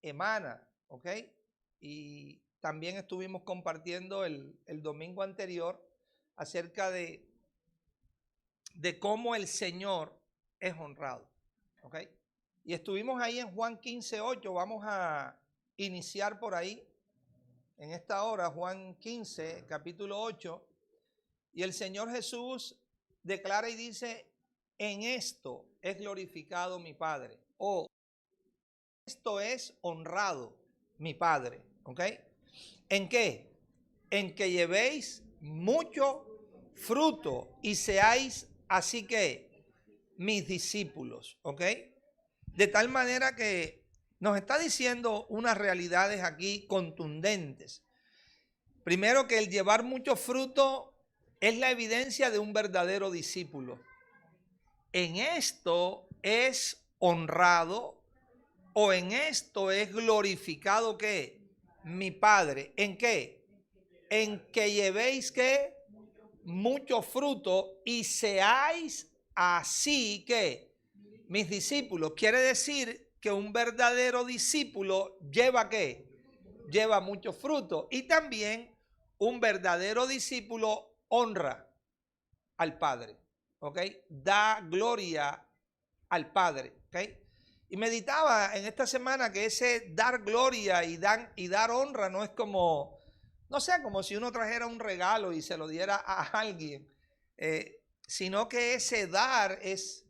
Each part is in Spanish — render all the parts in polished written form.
emana, ¿ok? Y también estuvimos compartiendo el domingo anterior acerca de cómo el Señor es honrado, ¿ok? Y estuvimos ahí en Juan 15:8, vamos a iniciar por ahí, en esta hora, Juan 15, capítulo 8, y el Señor Jesús declara y dice, en esto es glorificado mi Padre, o esto es honrado mi Padre, ¿ok? ¿En qué? En que llevéis mucho fruto y seáis así que mis discípulos, ¿ok? De tal manera que nos está diciendo unas realidades aquí contundentes. Primero, que el llevar mucho fruto es la evidencia de un verdadero discípulo. En esto es honrado o en esto es glorificado ¿qué? Mi Padre. ¿En qué? En que llevéis ¿qué? Mucho fruto y seáis así que mis discípulos. Quiere decir que un verdadero discípulo lleva ¿qué? Lleva mucho fruto. Y también un verdadero discípulo honra al Padre, ¿ok? Da gloria al Padre, ¿ok? Y meditaba en esta semana que ese dar gloria y dar honra no es como, no sé, como si uno trajera un regalo y se lo diera a alguien, sino que ese dar es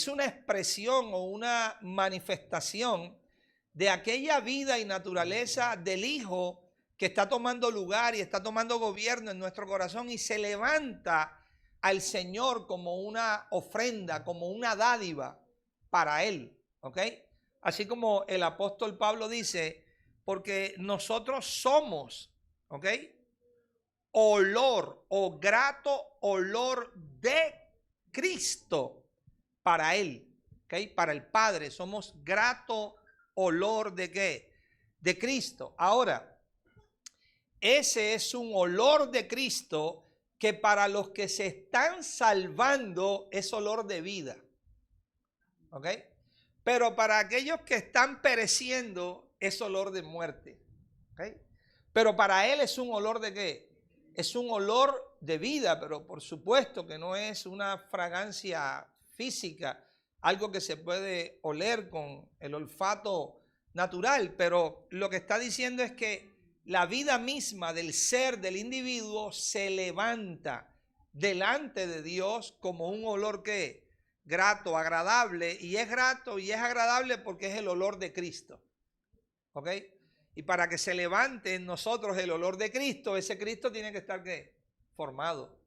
una expresión o una manifestación de aquella vida y naturaleza del Hijo que está tomando lugar y está tomando gobierno en nuestro corazón y se levanta al Señor como una ofrenda, como una dádiva para Él, ¿ok? Así como el apóstol Pablo dice, porque nosotros somos, ¿ok? Olor o grato olor de Cristo para Él, ¿ok? Para el Padre, somos grato olor de ¿qué? De Cristo. Ahora, ese es un olor de Cristo que para los que se están salvando es olor de vida, ¿ok? Pero para aquellos que están pereciendo es olor de muerte, ¿ok? Pero para Él es un olor de ¿qué? Es un olor de vida, pero por supuesto que no es una fragancia física, algo que se puede oler con el olfato natural, pero lo que está diciendo es que la vida misma del ser, del individuo, se levanta delante de Dios como un olor que grato, agradable, y es grato y es agradable porque es el olor de Cristo, ¿ok? Y para que se levante en nosotros el olor de Cristo, ese Cristo tiene que estar ¿qué? Formado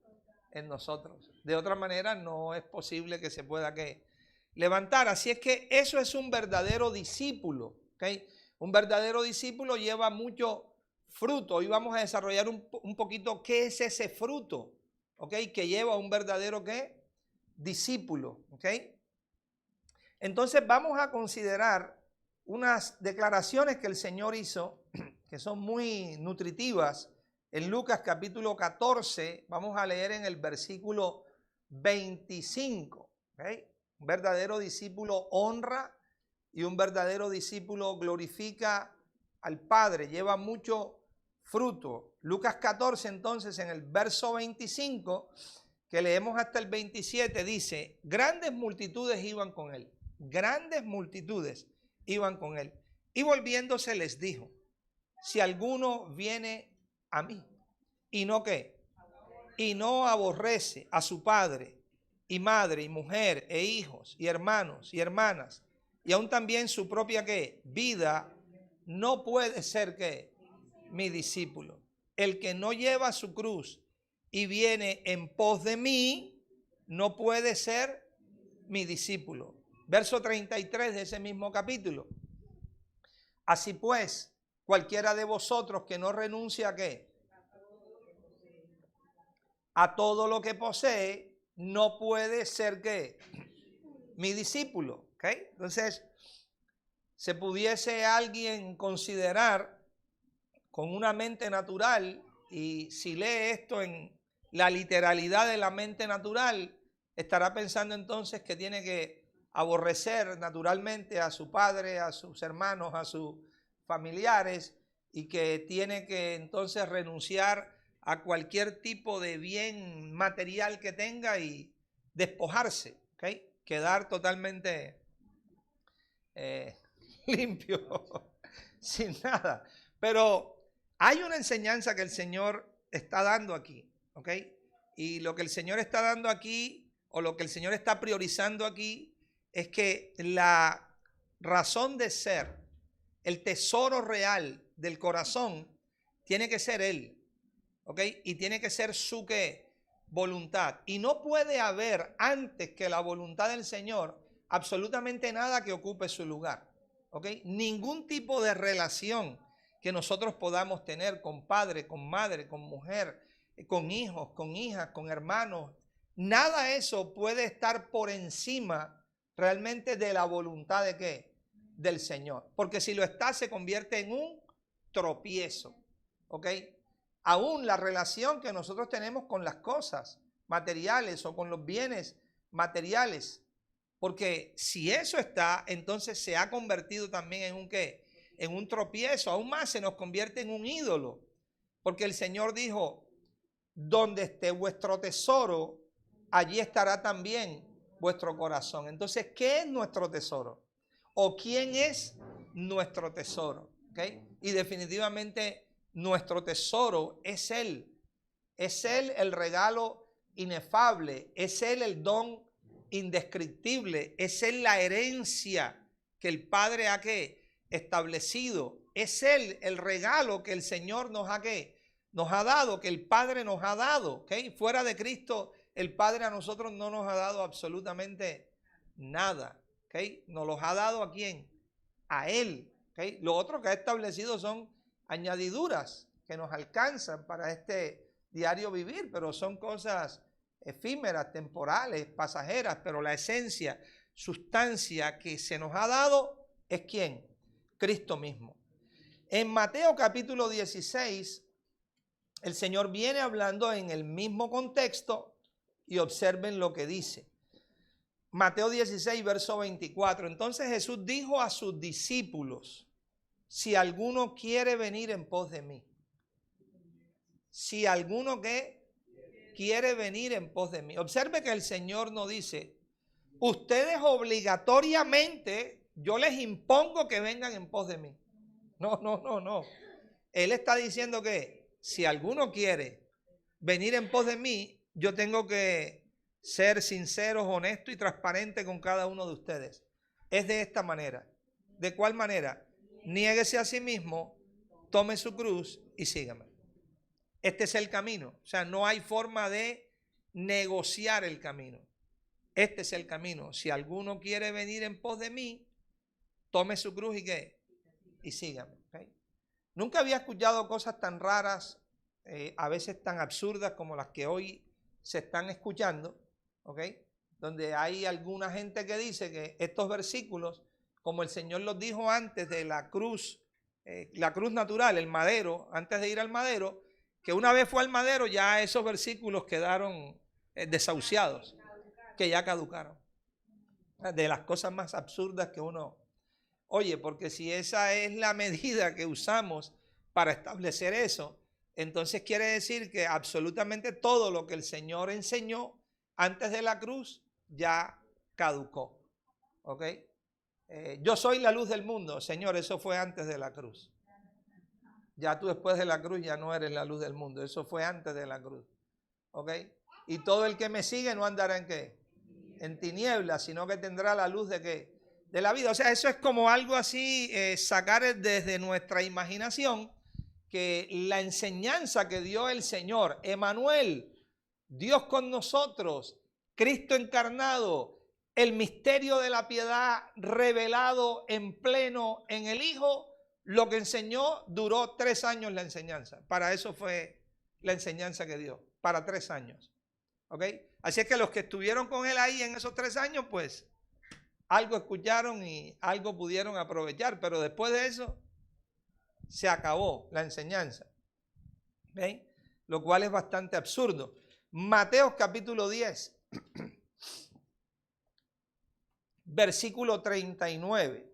en nosotros. De otra manera no es posible que se pueda ¿qué? Levantar. Así es que eso es un verdadero discípulo, ¿ok? Un verdadero discípulo lleva mucho fruto. Hoy vamos a desarrollar un poquito qué es ese fruto, ¿ok? Que lleva un verdadero ¿qué? Discípulo, ¿ok? Entonces vamos a considerar unas declaraciones que el Señor hizo, que son muy nutritivas. En Lucas capítulo 14, vamos a leer en el versículo 25, ¿ok? Un verdadero discípulo honra y un verdadero discípulo glorifica al Padre, lleva mucho fruto. Lucas 14, entonces, en el verso 25, que leemos hasta el 27, dice, grandes multitudes iban con él, grandes multitudes iban con él. Y volviéndose les dijo, si alguno viene a mí y no ¿qué? Y no aborrece a su padre y madre y mujer e hijos y hermanos y hermanas y aún también su propia ¿qué? Vida, no puede ser ¿qué? Mi discípulo. El que no lleva su cruz y viene en pos de mí, no puede ser mi discípulo. Verso 33 de ese mismo capítulo. Así pues, cualquiera de vosotros que no renuncia ¿a qué? A todo lo que posee, no puede ser ¿qué? Mi discípulo, ¿ok? Entonces, se pudiese alguien considerar con una mente natural, y si lee esto en la literalidad de la mente natural, estará pensando entonces que tiene que aborrecer naturalmente a su padre, a sus hermanos, familiares y que tiene que entonces renunciar a cualquier tipo de bien material que tenga y despojarse, ¿ok? Quedar totalmente limpio, sin nada. Pero hay una enseñanza que el Señor está dando aquí, ¿ok? Y lo que el Señor está dando aquí, o lo que el Señor está priorizando aquí, es que la razón de ser, el tesoro real del corazón, tiene que ser Él, ¿ok? Y tiene que ser su ¿qué? Voluntad. Y no puede haber antes que la voluntad del Señor absolutamente nada que ocupe su lugar, ¿ok? Ningún tipo de relación que nosotros podamos tener con padre, con madre, con mujer, con hijos, con hijas, con hermanos, nada de eso puede estar por encima realmente de la voluntad de ¿qué? Del Señor. Porque si lo está, se convierte en un tropiezo, ¿ok? Aún la relación que nosotros tenemos con las cosas materiales o con los bienes materiales. Porque si eso está, entonces se ha convertido también en un ¿qué? En un tropiezo. Aún más se nos convierte en un ídolo. Porque el Señor dijo, donde esté vuestro tesoro, allí estará también vuestro corazón. Entonces, ¿qué es nuestro tesoro? ¿O quién es nuestro tesoro? ¿Okay? Y definitivamente nuestro tesoro es Él. Es Él el regalo inefable. Es Él el don indescriptible. Es Él la herencia que el Padre ha ¿qué? Establecido. Es Él el regalo que el Señor nos ha ¿qué? Nos ha dado, que el Padre nos ha dado. ¿Okay? Fuera de Cristo, el Padre a nosotros no nos ha dado absolutamente nada. ¿Okay? Nos los ha dado ¿a quién? A Él. ¿Okay? Lo otro que ha establecido son añadiduras que nos alcanzan para este diario vivir, pero son cosas efímeras, temporales, pasajeras, pero la esencia, sustancia que se nos ha dado es ¿quién? Cristo mismo. En Mateo capítulo 16, el Señor viene hablando en el mismo contexto y observen lo que dice. Mateo 16, verso 24. Entonces Jesús dijo a sus discípulos, si alguno quiere venir en pos de mí. Si alguno que quiere venir en pos de mí. Observe que el Señor no dice, ustedes obligatoriamente, yo les impongo que vengan en pos de mí. No, no, no, no. Él está diciendo que si alguno quiere venir en pos de mí, yo tengo que ser sincero, honesto y transparente con cada uno de ustedes. Es de esta manera. ¿De cuál manera? Niéguese a sí mismo, tome su cruz y sígame. Este es el camino. O sea, no hay forma de negociar el camino. Este es el camino. Si alguno quiere venir en pos de mí, tome su cruz y ¿qué? Y sígame. ¿Okay? Nunca había escuchado cosas tan raras, a veces tan absurdas como las que hoy se están escuchando, ¿ok? Donde hay alguna gente que dice que estos versículos, como el Señor los dijo antes de la cruz natural, el madero, antes de ir al madero, que una vez fue al madero ya esos versículos quedaron desahuciados, que ya caducaron. De las cosas más absurdas que uno oye, porque si esa es la medida que usamos para establecer eso, entonces quiere decir que absolutamente todo lo que el Señor enseñó antes de la cruz ya caducó. ¿Ok? Yo soy la luz del mundo. Señor, eso fue antes de la cruz. Ya tú después de la cruz ya no eres la luz del mundo. Eso fue antes de la cruz. ¿Ok? Y todo el que me sigue no andará en ¿qué? En tinieblas, sino que tendrá la luz de ¿qué? De la vida. O sea, eso es como algo así, sacar desde nuestra imaginación que la enseñanza que dio el Señor, Emmanuel, Dios con nosotros, Cristo encarnado, el misterio de la piedad revelado en pleno en el Hijo, lo que enseñó duró 3 años la enseñanza. Para eso fue la enseñanza que dio, para 3 años. ¿Ok? Así es que los que estuvieron con él ahí en esos 3 años, pues algo escucharon y algo pudieron aprovechar, pero después de eso se acabó la enseñanza. ¿Ven? Lo cual es bastante absurdo. Mateo capítulo 10, versículo 39.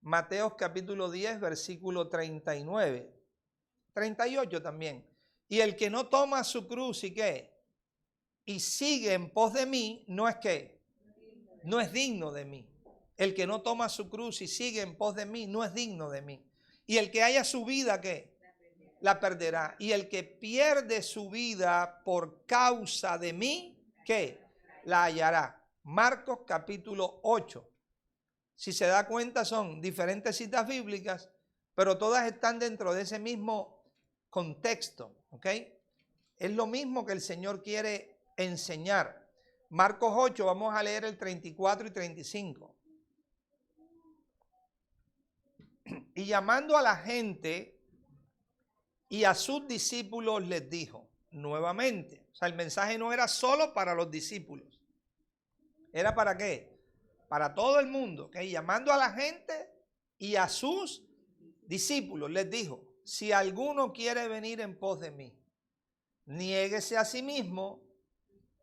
Mateo capítulo 10, versículo 39. 38 también. Y el que no toma su cruz y qué, y sigue en pos de mí, no es que, no es digno de mí. El que no toma su cruz y sigue en pos de mí, no es digno de mí. Y el que haya su vida, ¿qué? La perderá. Y el que pierde su vida por causa de mí, ¿qué? La hallará. Marcos capítulo 8. Si se da cuenta, son diferentes citas bíblicas, pero todas están dentro de ese mismo contexto, ¿ok? Es lo mismo que el Señor quiere enseñar. Marcos 8, vamos a leer el 34 y 35. Y llamando a la gente y a sus discípulos les dijo nuevamente, o sea, el mensaje no era solo para los discípulos, ¿era para qué? Para todo el mundo, ¿ok? Llamando a la gente y a sus discípulos les dijo, si alguno quiere venir en pos de mí, niéguese a sí mismo,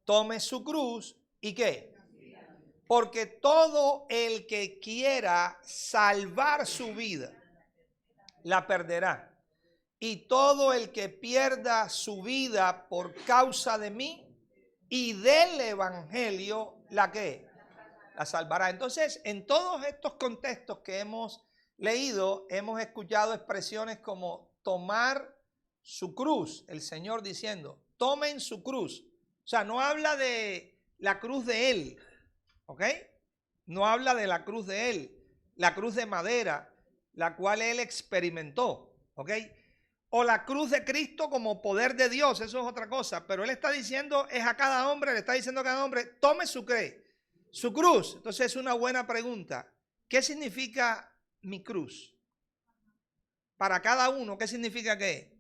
tome su cruz y ¿qué? Porque todo el que quiera salvar su vida, la perderá. Y todo el que pierda su vida por causa de mí y del evangelio, ¿la qué? La salvará. Entonces, en todos estos contextos que hemos leído, hemos escuchado expresiones como tomar su cruz. El Señor diciendo, tomen su cruz. O sea, no habla de la cruz de Él, ¿ok? No habla de la cruz de Él, la cruz de madera, la cual Él experimentó, ¿ok? O la cruz de Cristo como poder de Dios, eso es otra cosa. Pero Él está diciendo, es a cada hombre, le está diciendo a cada hombre, tome su cruz. Entonces es una buena pregunta. ¿Qué significa mi cruz? Para cada uno, ¿qué significa qué?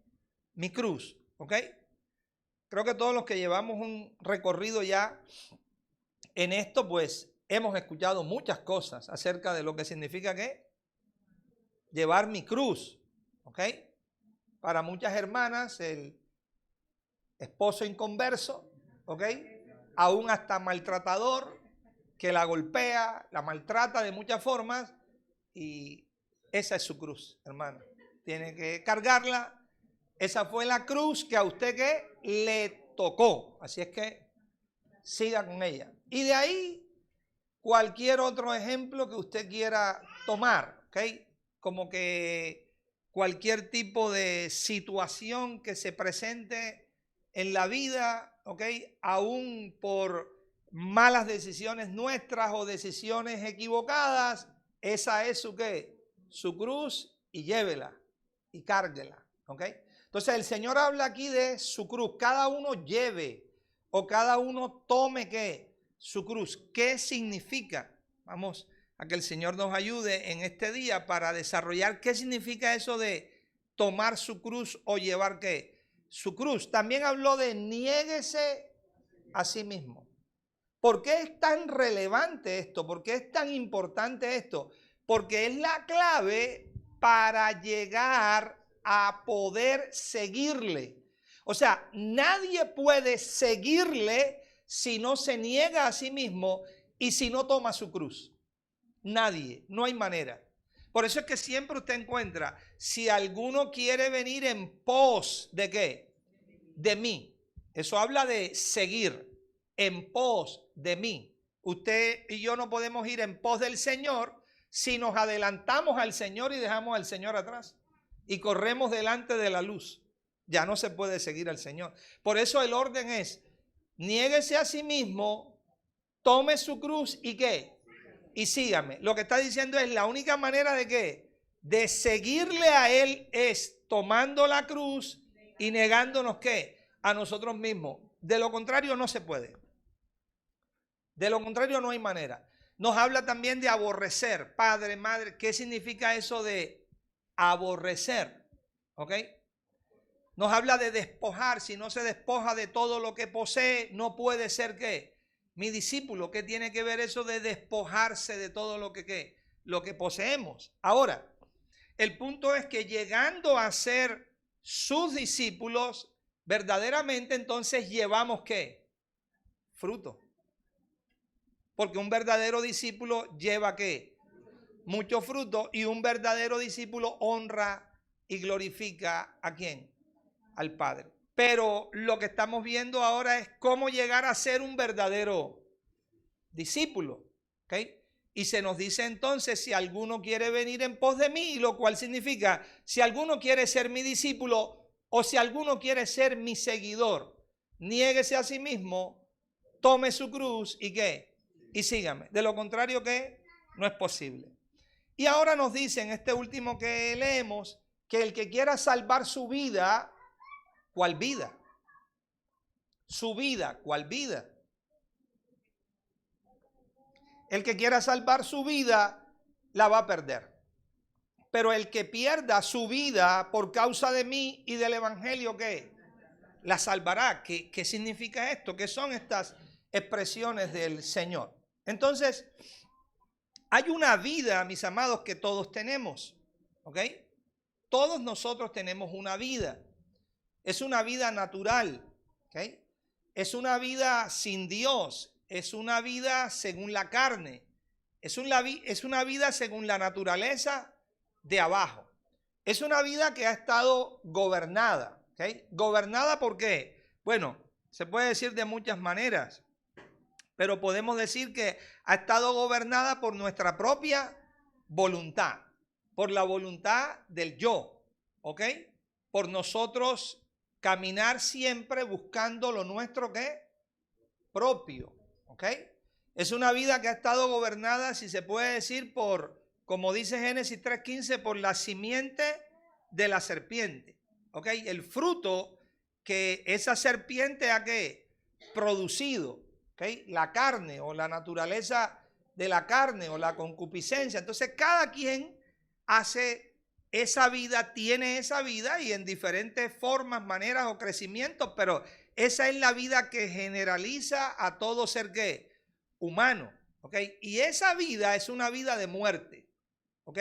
Mi cruz, ¿ok? Creo que todos los que llevamos un recorrido ya en esto, pues hemos escuchado muchas cosas acerca de lo que significa qué? Llevar mi cruz, ¿ok? Para muchas hermanas, el esposo inconverso, ¿ok? Aún hasta maltratador, que la golpea, la maltrata de muchas formas y esa es su cruz, hermano. Tiene que cargarla. Esa fue la cruz que a usted que le tocó. Así es que siga con ella. Y de ahí cualquier otro ejemplo que usted quiera tomar, ¿ok? Como que cualquier tipo de situación que se presente en la vida, ¿ok? Aún por malas decisiones nuestras o decisiones equivocadas, esa es su ¿qué? Su cruz y llévela y cárguela, ¿ok? Entonces el Señor habla aquí de su cruz, cada uno lleve o cada uno tome ¿qué? Su cruz. ¿Qué significa? Vamos a que el Señor nos ayude en este día para desarrollar qué significa eso de tomar su cruz o llevar ¿qué? Su cruz. También habló de niéguese a sí mismo. ¿Por qué es tan relevante esto? ¿Por qué es tan importante esto? Porque es la clave para llegar a poder seguirle. O sea, nadie puede seguirle si no se niega a sí mismo y si no toma su cruz. Nadie, no hay manera. Por eso es que siempre usted encuentra, si alguno quiere venir en pos de ¿qué? De mí. Eso habla de seguir en pos de mí. Usted y yo no podemos ir en pos del Señor si nos adelantamos al Señor y dejamos al Señor atrás y corremos delante de la luz. Ya no se puede seguir al Señor. Por eso el orden es, niéguese a sí mismo, tome su cruz y ¿qué? Y sígame. Lo que está diciendo es la única manera de ¿qué? De seguirle a Él es tomando la cruz y negándonos ¿qué? A nosotros mismos. De lo contrario no se puede. De lo contrario no hay manera. Nos habla también de aborrecer. Padre, madre, ¿qué significa eso de aborrecer? ¿Ok? Nos habla de despojar. Si no se despoja de todo lo que posee, no puede ser ¿qué? Mi discípulo. ¿Qué tiene que ver eso de despojarse de todo lo que ¿qué? Lo que poseemos? Ahora, el punto es que llegando a ser sus discípulos, verdaderamente entonces llevamos ¿qué? Fruto. Porque un verdadero discípulo lleva ¿qué? mucho fruto, y un verdadero discípulo honra y glorifica ¿a quién? Al Padre. Pero lo que estamos viendo ahora es cómo llegar a ser un verdadero discípulo, ¿ok? Y se nos dice entonces, si alguno quiere venir en pos de mí, lo cual significa, si alguno quiere ser mi discípulo o si alguno quiere ser mi seguidor, niéguese a sí mismo, tome su cruz y ¿qué? Y sígame. De lo contrario, ¿qué? No es posible. Y ahora nos dice en este último que leemos, que el que quiera salvar su vida, ¿cuál vida? Su vida, ¿cuál vida? El que quiera salvar su vida, la va a perder. Pero el que pierda su vida por causa de mí y del evangelio, ¿qué? La salvará. ¿Qué significa esto? ¿Qué son estas expresiones del Señor? Entonces, hay una vida, mis amados, que todos tenemos, ¿ok? Todos nosotros tenemos una vida. Es una vida natural, ¿ok? Es una vida sin Dios. Es una vida según la carne. Es una vida según la naturaleza de abajo. Es una vida que ha estado gobernada, ¿ok? ¿Gobernada por qué? Bueno, se puede decir de muchas maneras, pero podemos decir que ha estado gobernada por nuestra propia voluntad, por la voluntad del yo, ¿ok? Por nosotros caminar siempre buscando lo nuestro, ¿qué? Propio, ¿ok? Es una vida que ha estado gobernada, si se puede decir, por, como dice Génesis 3:15, por la simiente de la serpiente, ¿ok? El fruto que esa serpiente ha ¿qué? Producido, ¿ok? La carne o la naturaleza de la carne o la concupiscencia. Entonces cada quien hace esa vida, tiene esa vida y en diferentes formas, maneras o crecimientos, pero esa es la vida que generaliza a todo ser ¿qué? Humano, ¿ok? Y esa vida es una vida de muerte, ¿ok?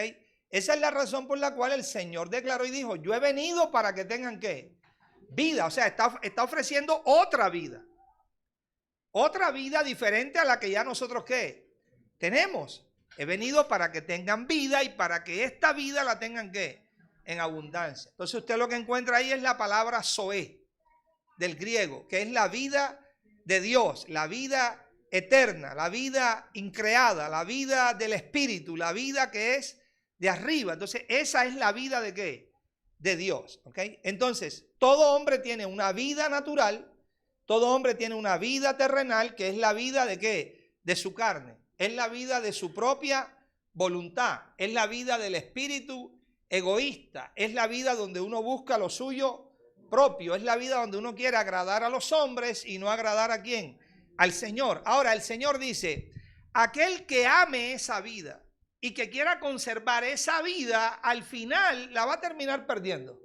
Esa es la razón por la cual el Señor declaró y dijo, yo he venido para que tengan ¿qué? Vida, o sea, está ofreciendo otra vida diferente a la que ya nosotros ¿qué? Tenemos. He venido para que tengan vida y para que esta vida la tengan ¿qué? En abundancia. Entonces usted lo que encuentra ahí es la palabra zoé, del griego, que es la vida de Dios, la vida eterna, la vida increada, la vida del Espíritu, la vida que es de arriba. Entonces esa es la vida de ¿qué? De Dios, ¿ok? Entonces todo hombre tiene una vida natural, todo hombre tiene una vida terrenal, que es la vida de ¿qué? De su carne, es la vida de su propia voluntad, es la vida del espíritu egoísta, es la vida donde uno busca lo suyo propio, es la vida donde uno quiere agradar a los hombres y no agradar ¿a quién? Al Señor. Ahora el Señor dice, aquel que ame esa vida y que quiera conservar esa vida, al final la va a terminar perdiendo.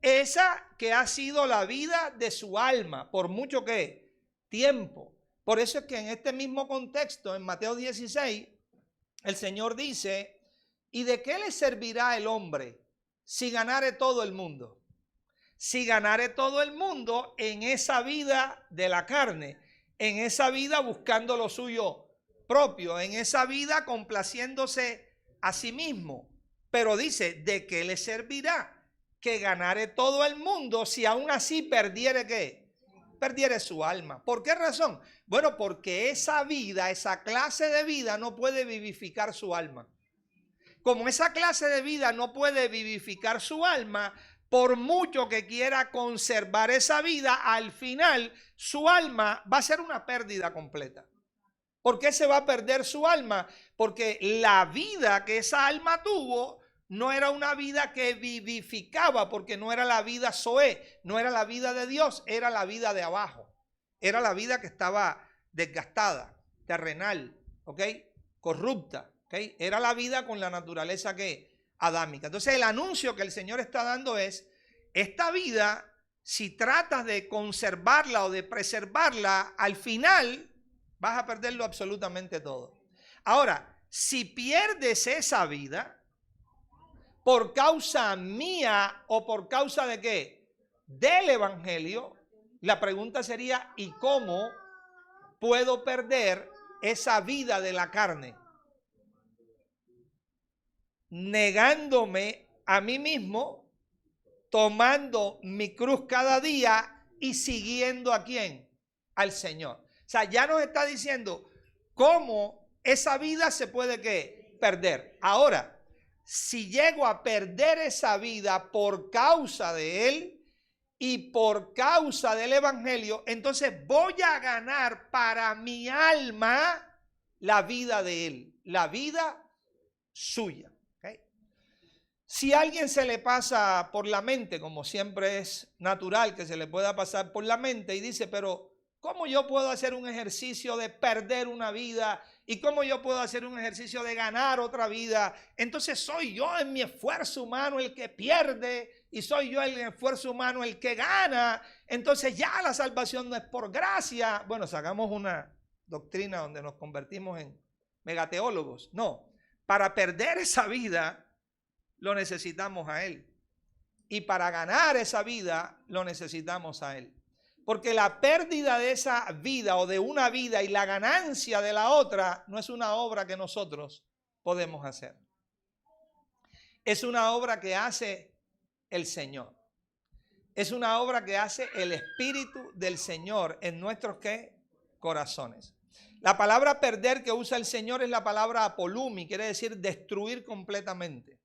Esa que ha sido la vida de su alma por mucho ¿qué? Tiempo. Por eso es que en este mismo contexto, en Mateo 16, el Señor dice, ¿y de qué le servirá el hombre si ganare todo el mundo? Si ganare todo el mundo en esa vida de la carne, en esa vida buscando lo suyo propio, en esa vida complaciéndose a sí mismo. Pero dice, ¿de qué le servirá que ganare todo el mundo si aún así perdiere ¿qué? Perdiere su alma? ¿Por qué razón? Bueno, porque esa vida, esa clase de vida no puede vivificar su alma. Como esa clase de vida no puede vivificar su alma, por mucho que quiera conservar esa vida, al final su alma va a ser una pérdida completa. ¿Por qué se va a perder su alma? Porque la vida que esa alma tuvo no era una vida que vivificaba, porque no era la vida zoé, no era la vida de Dios, era la vida de abajo. Era la vida que estaba desgastada, terrenal, ¿ok? Corrupta, ¿ok? Era la vida con la naturaleza que adámica. Entonces el anuncio que el Señor está dando es, esta vida, si tratas de conservarla o de preservarla, al final vas a perderlo absolutamente todo. Ahora, si pierdes esa vida por causa mía o por causa de qué? Del evangelio, la pregunta sería, ¿y cómo puedo perder esa vida de la carne? negándome a mí mismo, tomando mi cruz cada día y siguiendo ¿a quién? Al Señor. O sea, ya nos está diciendo cómo esa vida se puede ¿qué? Perder. Ahora, si llego a perder esa vida por causa de Él y por causa del Evangelio, entonces voy a ganar para mi alma la vida de Él, la vida suya. ¿Okay? Si a alguien se le pasa por la mente, como siempre es natural que se le pueda pasar por la mente, y dice, pero ¿cómo yo puedo hacer un ejercicio de perder una vida? ¿Y cómo yo puedo hacer un ejercicio de ganar otra vida? Entonces soy yo en mi esfuerzo humano el que pierde y soy yo en el esfuerzo humano el que gana. Entonces ya la salvación no es por gracia. Bueno, sacamos una doctrina donde nos convertimos en megateólogos. No, para perder esa vida lo necesitamos a Él. Y para ganar esa vida lo necesitamos a Él. Porque la pérdida de esa vida o de una vida y la ganancia de la otra no es una obra que nosotros podemos hacer. Es una obra que hace el Señor. Es una obra que hace el Espíritu del Señor en nuestros ¿qué? Corazones. La palabra perder que usa el Señor es la palabra apolumi, quiere decir destruir completamente,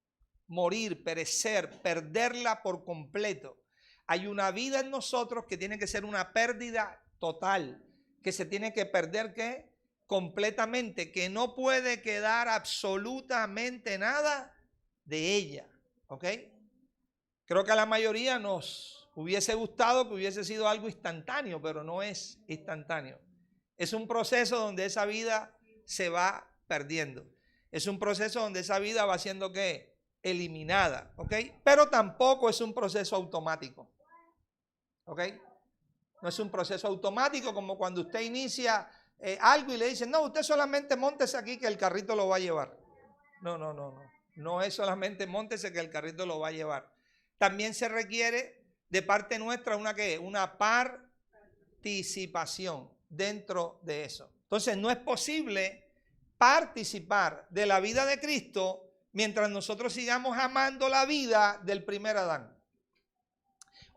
morir, perecer, perderla por completo. Hay una vida en nosotros que tiene que ser una pérdida total, que se tiene que perder ¿qué? Completamente, que no puede quedar absolutamente nada de ella. ¿Ok? Creo que a la mayoría nos hubiese gustado que hubiese sido algo instantáneo, pero no es instantáneo. Es un proceso donde esa vida se va perdiendo. Es un proceso donde esa vida va siendo ¿qué? Eliminada. ¿Ok? Pero tampoco es un proceso automático. ¿Ok? No es un proceso automático como cuando usted inicia algo y le dicen, no, usted solamente móntese aquí que el carrito lo va a llevar. No. No es solamente móntese que el carrito lo va a llevar. También se requiere de parte nuestra una ¿qué? Una participación dentro de eso. Entonces no es posible participar de la vida de Cristo mientras nosotros sigamos amando la vida del primer Adán.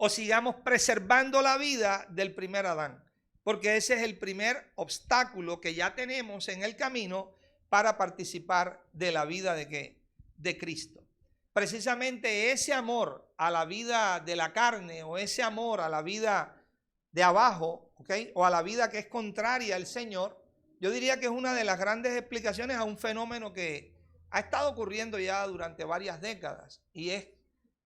O sigamos preservando la vida del primer Adán. Porque ese es el primer obstáculo que ya tenemos en el camino para participar de la vida de ¿qué? De Cristo. Precisamente ese amor a la vida de la carne o ese amor a la vida de abajo, ¿okay? O a la vida que es contraria al Señor, yo diría que es una de las grandes explicaciones a un fenómeno que ha estado ocurriendo ya durante varias décadas y es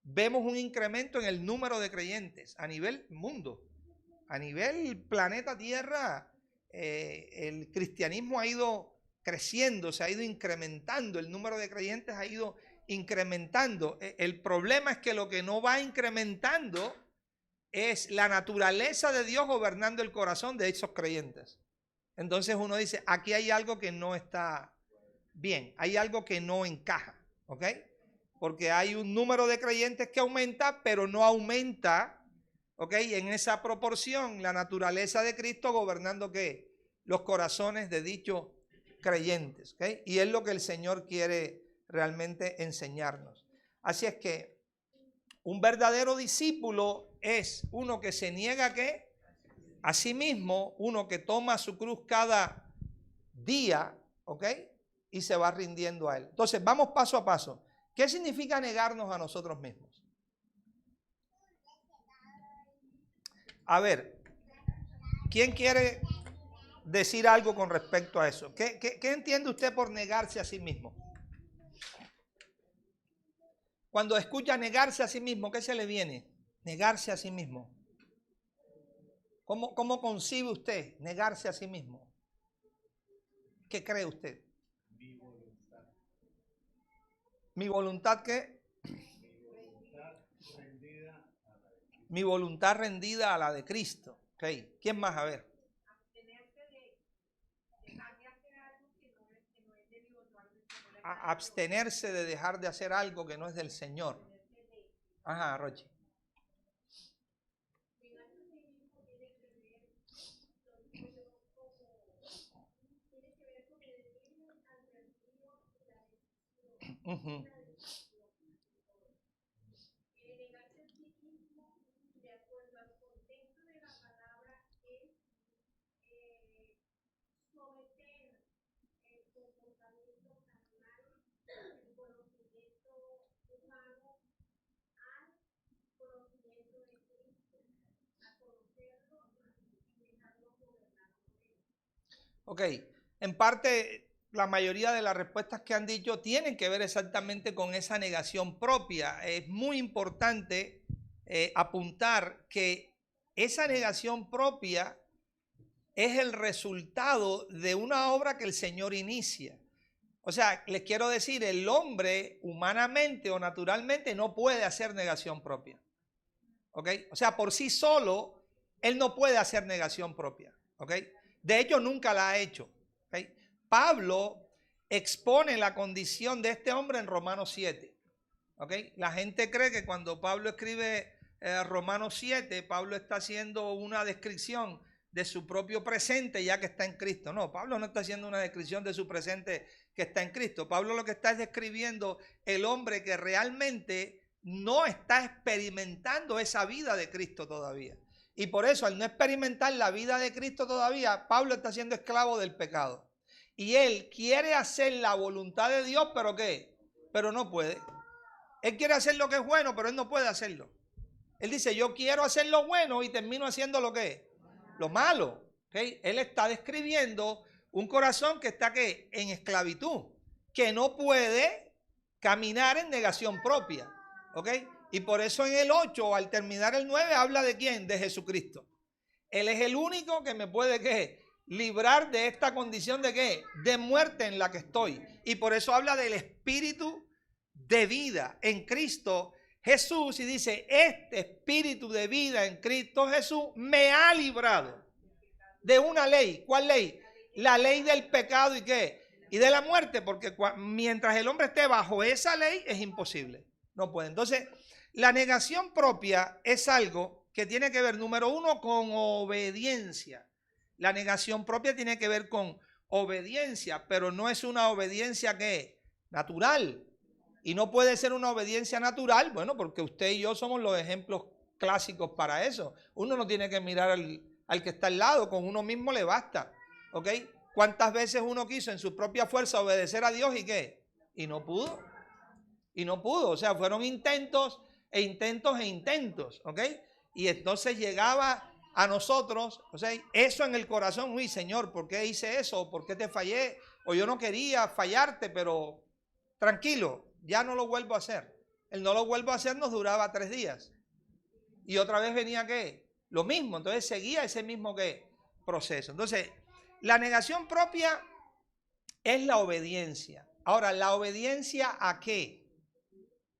vemos un incremento en el número de creyentes a nivel mundo, a nivel planeta Tierra. El cristianismo ha ido creciendo, se ha ido incrementando, el número de creyentes ha ido incrementando. El problema es que lo que no va incrementando es la naturaleza de Dios gobernando el corazón de esos creyentes. Entonces uno dice, aquí hay algo que no está bien, hay algo que no encaja, ¿ok? Porque hay un número de creyentes que aumenta, pero no aumenta, ¿ok? En esa proporción la naturaleza de Cristo gobernando ¿qué? Los corazones de dichos creyentes, ¿ok? Y es lo que el Señor quiere realmente enseñarnos. Así es que un verdadero discípulo es uno que se niega ¿qué? A sí mismo, uno que toma su cruz cada día, ¿ok? Y se va rindiendo a Él. Entonces, vamos paso a paso. ¿Qué significa negarnos a nosotros mismos? A ver, ¿quién quiere decir algo con respecto a eso? ¿Qué entiende usted por negarse a sí mismo? Cuando escucha negarse a sí mismo, ¿qué se le viene? Negarse a sí mismo. ¿Cómo concibe usted negarse a sí mismo? ¿Qué cree usted? ¿Mi voluntad qué? Mi voluntad rendida a la de Cristo. Okay. ¿Quién más? A ver. Abstenerse de dejar de hacer algo que no es del Señor. Ajá, Rochi. Ok, en parte la mayoría de las respuestas que han dicho tienen que ver exactamente con esa negación propia. Es muy importante apuntar que esa negación propia es el resultado de una obra que el Señor inicia. O sea, les quiero decir, el hombre humanamente o naturalmente no puede hacer negación propia. ¿Ok? O sea, por sí solo, él no puede hacer negación propia. ¿Ok? De hecho, nunca la ha hecho. ¿Ok? Pablo expone la condición de este hombre en Romanos 7. ¿Ok? La gente cree que cuando Pablo escribe Romanos 7, Pablo está haciendo una descripción de su propio presente ya que está en Cristo. No, Pablo no está haciendo una descripción de su presente que está en Cristo. Pablo lo que está es describiendo el hombre que realmente no está experimentando esa vida de Cristo todavía. Y por eso, al no experimentar la vida de Cristo todavía, Pablo está siendo esclavo del pecado. Y él quiere hacer la voluntad de Dios, ¿pero qué? Pero no puede. Él quiere hacer lo que es bueno, pero él no puede hacerlo. Él dice, yo quiero hacer lo bueno y termino haciendo lo que es lo malo. ¿Okay? Él está describiendo un corazón que está ¿qué? En esclavitud, que no puede caminar en negación propia. ¿Okay? Y por eso en el 8, al terminar el 9, habla de quién, de Jesucristo. Él es el único que me puede ¿qué? Librar de esta condición de ¿qué? De muerte en la que estoy. Y por eso habla del espíritu de vida en Cristo Jesús, y dice, este espíritu de vida en Cristo Jesús me ha librado de una ley. ¿Cuál ley? La ley del pecado y ¿qué? Y de la muerte, porque mientras el hombre esté bajo esa ley es imposible. No puede. Entonces, la negación propia es algo que tiene que ver, número uno, con obediencia. La negación propia tiene que ver con obediencia, pero no es una obediencia ¿qué? Natural. Y no puede ser una obediencia natural, bueno, porque usted y yo somos los ejemplos clásicos para eso. Uno no tiene que mirar al que está al lado, con uno mismo le basta. ¿Ok? ¿Cuántas veces uno quiso en su propia fuerza obedecer a Dios y qué? Y no pudo. Y no pudo. O sea, fueron intentos e intentos e intentos. ¿Ok? Y entonces llegaba a nosotros, o sea, eso en el corazón, uy, Señor, ¿por qué hice eso? ¿Por qué te fallé? O yo no quería fallarte, pero tranquilo. Ya no lo vuelvo a hacer. El no lo vuelvo a hacer nos duraba 3 días. Y otra vez venía ¿qué? Lo mismo. Entonces seguía ese mismo ¿qué? Proceso. Entonces, la negación propia es la obediencia. Ahora, ¿la obediencia a qué?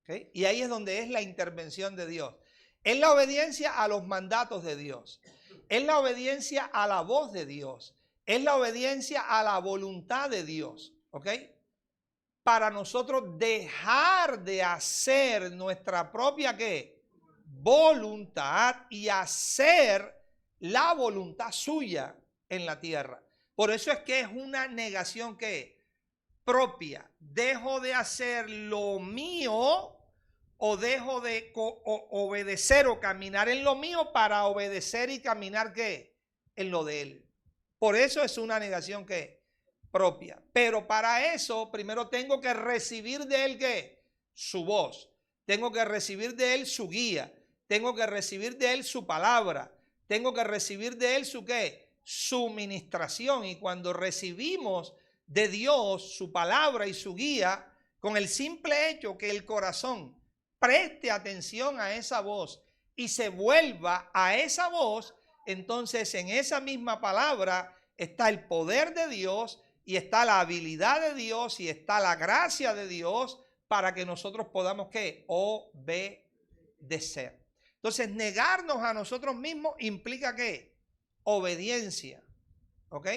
¿Okay? Y ahí es donde es la intervención de Dios. Es la obediencia a los mandatos de Dios. Es la obediencia a la voz de Dios. Es la obediencia a la voluntad de Dios. ¿Ok? Para nosotros dejar de hacer nuestra propia ¿qué? Voluntad y hacer la voluntad suya en la tierra. Por eso es que es una negación ¿qué? Propia. Dejo de hacer lo mío o dejo de obedecer o caminar en lo mío para obedecer y caminar ¿qué? En lo de él. Por eso es una negación ¿qué? Propia. Pero para eso primero tengo que recibir de él ¿qué? Su voz. Tengo que recibir de él su guía. Tengo que recibir de él su palabra. Tengo que recibir de él su ¿qué? Su ministración. Y cuando recibimos de Dios su palabra y su guía, con el simple hecho que el corazón preste atención a esa voz y se vuelva a esa voz, entonces en esa misma palabra está el poder de Dios y está la habilidad de Dios y está la gracia de Dios para que nosotros podamos ¿qué? Obedecer. Entonces, negarnos a nosotros mismos implica ¿qué? Obediencia. ¿Ok?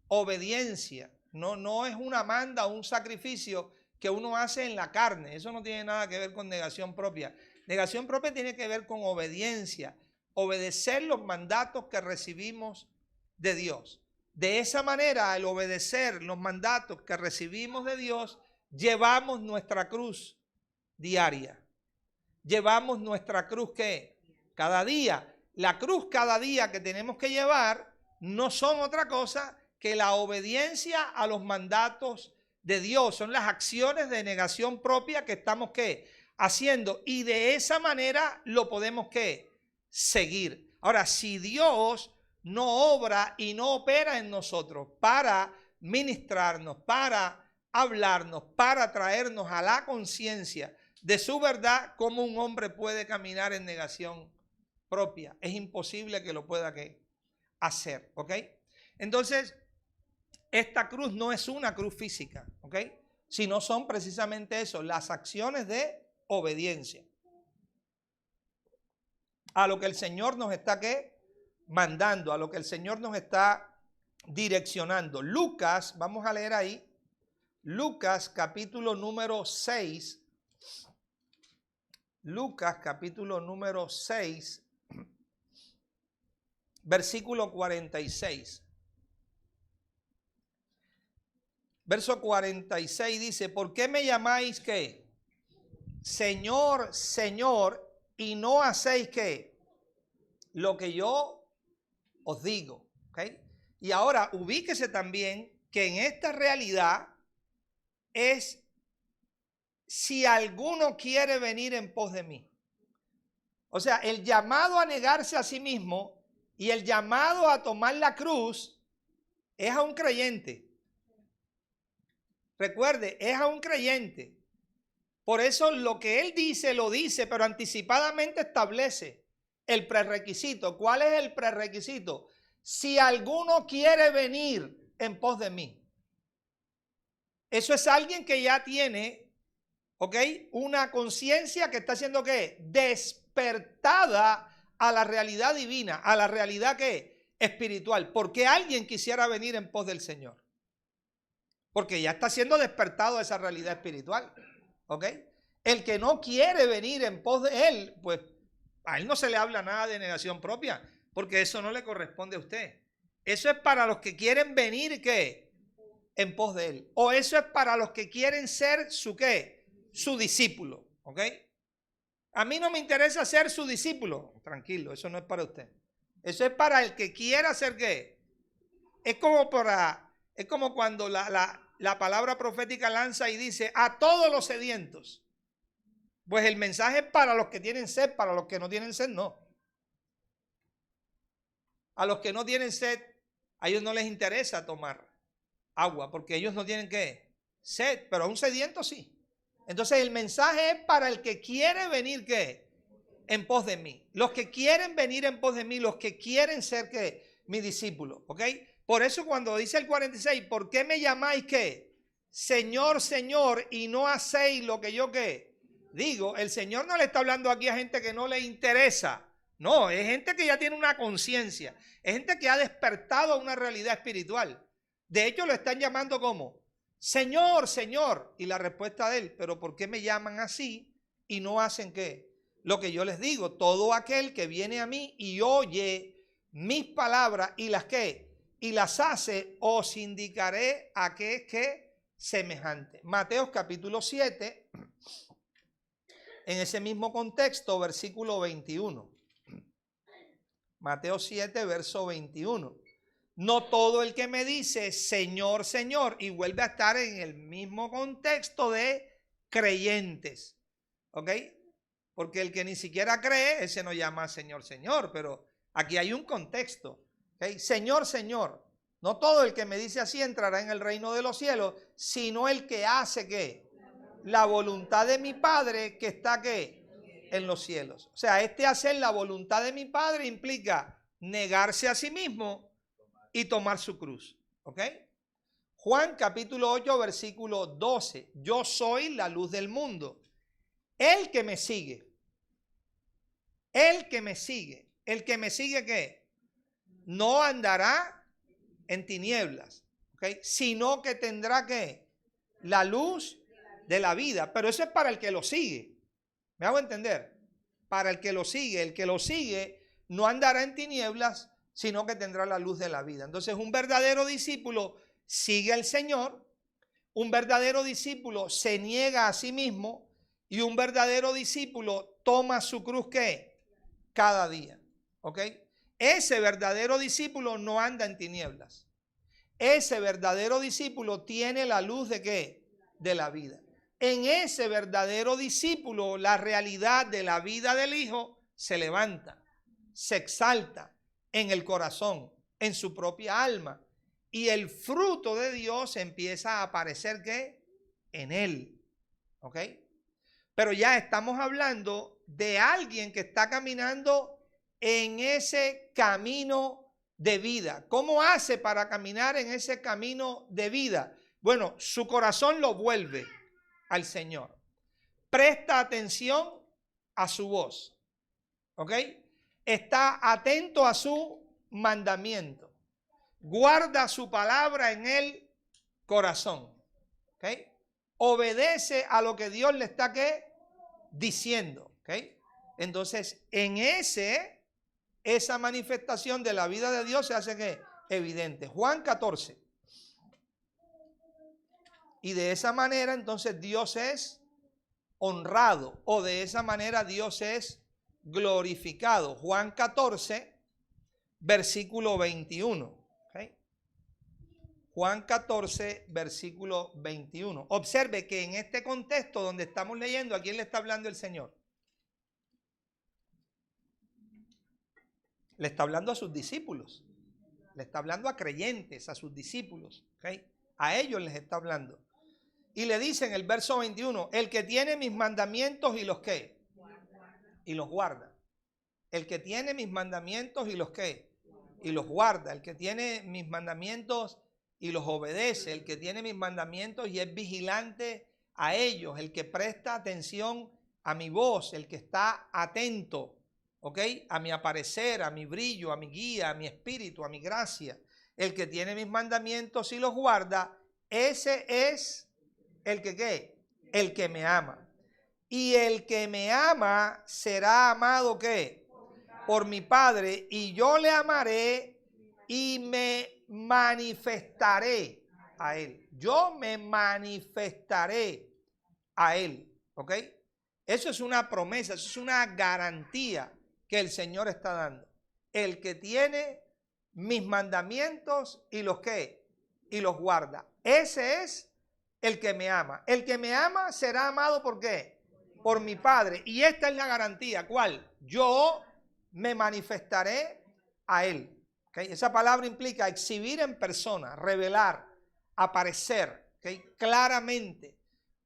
Obediencia. No es una manda o un sacrificio que uno hace en la carne. Eso no tiene nada que ver con negación propia. Negación propia tiene que ver con obediencia. Obedecer los mandatos que recibimos de Dios. De esa manera, al obedecer los mandatos que recibimos de Dios, llevamos nuestra cruz diaria. Llevamos nuestra cruz ¿qué? Cada día. La cruz cada día que tenemos que llevar no son otra cosa que la obediencia a los mandatos de Dios. Son las acciones de negación propia que estamos ¿qué? Haciendo. Y de esa manera lo podemos ¿qué? Seguir. Ahora, si Dios no obra y no opera en nosotros para ministrarnos, para hablarnos, para traernos a la conciencia de su verdad, cómo un hombre puede caminar en negación propia. Es imposible que lo pueda hacer, ¿ok? Entonces, esta cruz no es una cruz física, ¿ok? Sino son precisamente eso, las acciones de obediencia a lo que el Señor nos está mandando, a lo que el Señor nos está direccionando. Lucas, vamos a leer ahí, Lucas capítulo número 6, Lucas capítulo número 6, versículo 46. Verso 46 dice, ¿por qué me llamáis qué? Señor, Señor, y no hacéis qué? Lo que yo os digo. ¿Ok? Y ahora ubíquese también que en esta realidad es si alguno quiere venir en pos de mí. O sea, el llamado a negarse a sí mismo y el llamado a tomar la cruz es a un creyente. Recuerde, es a un creyente. Por eso lo que él dice, lo dice, pero anticipadamente establece el prerequisito. ¿Cuál es el prerequisito? Si alguno quiere venir en pos de mí. Eso es alguien que ya tiene, ¿ok? Una conciencia que está siendo ¿qué? Despertada a la realidad divina, a la realidad ¿qué? Espiritual. ¿Por qué alguien quisiera venir en pos del Señor? Porque ya está siendo despertado a esa realidad espiritual. ¿Ok? El que no quiere venir en pos de él, pues a él no se le habla nada de negación propia, porque eso no le corresponde a usted. Eso es para los que quieren venir, ¿qué? En pos de él. O eso es para los que quieren ser su, ¿qué? Su discípulo. ¿Ok? A mí no me interesa ser su discípulo. Tranquilo, eso no es para usted. Eso es para el que quiera ser, ¿qué? Es como cuando la palabra profética lanza y dice a todos los sedientos. Pues el mensaje es para los que tienen sed, para los que no tienen sed, no. A los que no tienen sed, a ellos no les interesa tomar agua, porque ellos no tienen ¿qué? Sed, pero a un sediento sí. Entonces el mensaje es para el que quiere venir ¿qué? En pos de mí. Los que quieren venir en pos de mí, los que quieren ser ¿qué? Mi discípulo, ¿ok? Por eso cuando dice el 46, ¿por qué me llamáis qué? Señor, Señor, y no hacéis lo que yo ¿qué? Digo, el Señor no le está hablando aquí a gente que no le interesa. No, es gente que ya tiene una conciencia. Es gente que ha despertado a una realidad espiritual. De hecho, lo están llamando como Señor, Señor. Y la respuesta de él, ¿pero por qué me llaman así y no hacen qué? Lo que yo les digo, todo aquel que viene a mí y oye mis palabras y las ¿qué? Y las hace, os indicaré a qué es que semejante. Mateo capítulo 7, en ese mismo contexto, versículo 21. Mateo 7, verso 21. No todo el que me dice Señor, Señor, y vuelve a estar en el mismo contexto de creyentes. ¿Ok? Porque el que ni siquiera cree, ese no llama Señor, Señor, pero aquí hay un contexto. ¿Okay? Señor, Señor, no todo el que me dice así entrará en el reino de los cielos, sino el que hace ¿qué? La voluntad de mi Padre que está ¿qué? En los cielos. O sea, hacer la voluntad de mi Padre implica negarse a sí mismo y tomar su cruz. ¿Ok? Juan capítulo 8, versículo 12. Yo soy la luz del mundo. El que me sigue, el que me sigue ¿qué? No andará en tinieblas, ¿okay? Sino que tendrá ¿qué? La luz de la vida. Pero eso es para el que lo sigue. ¿Me hago entender? Para el que lo sigue no andará en tinieblas, sino que tendrá la luz de la vida. Entonces un verdadero discípulo sigue al Señor, un verdadero discípulo se niega a sí mismo y un verdadero discípulo toma su cruz ¿qué? Cada día. ¿Ok? Ese verdadero discípulo no anda en tinieblas. Ese verdadero discípulo tiene la luz de ¿qué? De la vida. En ese verdadero discípulo la realidad de la vida del Hijo se levanta, se exalta, en el corazón, en su propia alma. Y el fruto de Dios empieza a aparecer ¿qué? En él. ¿Ok? Pero ya estamos hablando de alguien que está caminando en ese camino de vida. ¿Cómo hace para caminar en ese camino de vida? Bueno, su corazón lo vuelve al Señor. Presta atención a su voz. ¿Ok? Está atento a su mandamiento. Guarda su palabra en el corazón. ¿Ok? Obedece a lo que Dios le está ¿qué? Diciendo. ¿Ok? Entonces, en esa manifestación de la vida de Dios se hace ¿qué? Evidente. Juan 14. Y de esa manera entonces Dios es honrado, o de esa manera Dios es glorificado. Juan 14, versículo 21. ¿Okay? Juan 14, versículo 21. Observe que en este contexto donde estamos leyendo, ¿a quién le está hablando el Señor? Le está hablando a sus discípulos. Le está hablando a creyentes, a sus discípulos. ¿Okay? A ellos les está hablando. Y le dice en el verso 21, el que tiene mis mandamientos y los ¿qué? Y los guarda. El que tiene mis mandamientos y los ¿qué? Y los guarda. El que tiene mis mandamientos y los obedece. El que tiene mis mandamientos y es vigilante a ellos. El que presta atención a mi voz. El que está atento, ¿ok? A mi aparecer, a mi brillo, a mi guía, a mi espíritu, a mi gracia. El que tiene mis mandamientos y los guarda, ese es el que ¿qué? El que me ama. Y el que me ama será amado ¿qué? Por mi Padre, y yo le amaré y me manifestaré a él. Yo me manifestaré a él. ¿Ok? Eso es una promesa, eso es una garantía que el Señor está dando. El que tiene mis mandamientos y los ¿qué? Y los guarda. Ese es el que me ama. El que me ama será amado ¿por qué? Por mi Padre. Y esta es la garantía. ¿Cuál? Yo me manifestaré a él. ¿Okay? Esa palabra implica exhibir en persona, revelar, aparecer, ¿okay? Claramente,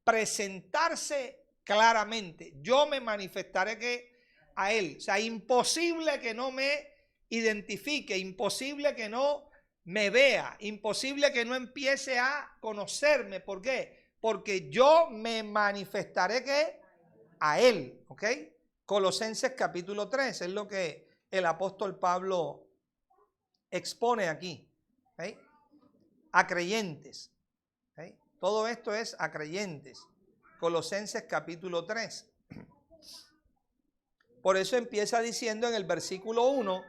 presentarse claramente. Yo me manifestaré ¿qué? A él. O sea, imposible que no me identifique, imposible que no me vea, imposible que no empiece a conocerme. ¿Por qué? Porque yo me manifestaré ¿qué? A él. ¿Ok? Colosenses capítulo 3 es lo que el apóstol Pablo expone aquí. ¿Ok? A creyentes. ¿Ok? Todo esto es a creyentes. Colosenses capítulo 3. Por eso empieza diciendo en el versículo 1,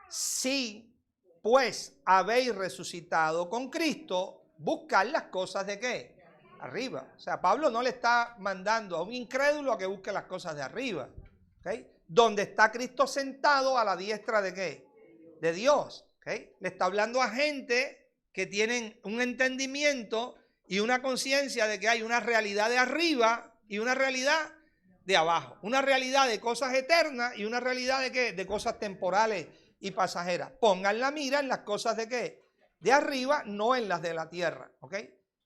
si pues habéis resucitado con Cristo, buscad las cosas de ¿qué? Arriba. O sea, Pablo no le está mandando a un incrédulo a que busque las cosas de arriba. ¿Okay? Donde está Cristo sentado a la diestra de ¿qué? De Dios. ¿Okay? Le está hablando a gente que tienen un entendimiento y una conciencia de que hay una realidad de arriba y una realidad de abajo. Una realidad de cosas eternas y una realidad de ¿qué? De cosas temporales y pasajeras. Pongan la mira en las cosas de ¿qué? De arriba, no en las de la tierra. ¿Ok?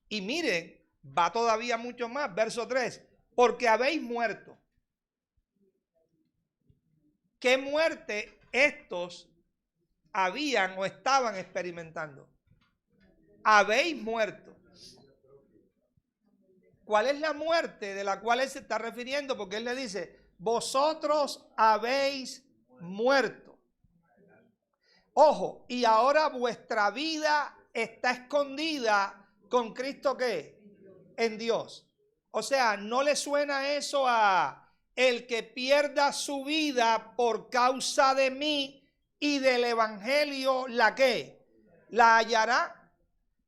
Y miren, va todavía mucho más. Verso 3. Porque habéis muerto. ¿Qué muerte estos habían o estaban experimentando? Habéis muerto. ¿Cuál es la muerte de la cual él se está refiriendo? Porque él le dice, vosotros habéis muerto. Ojo, y ahora vuestra vida está escondida con Cristo ¿qué? En Dios. O sea, ¿no le suena eso a el que pierda su vida por causa de mí y del evangelio, la ¿qué? La hallará?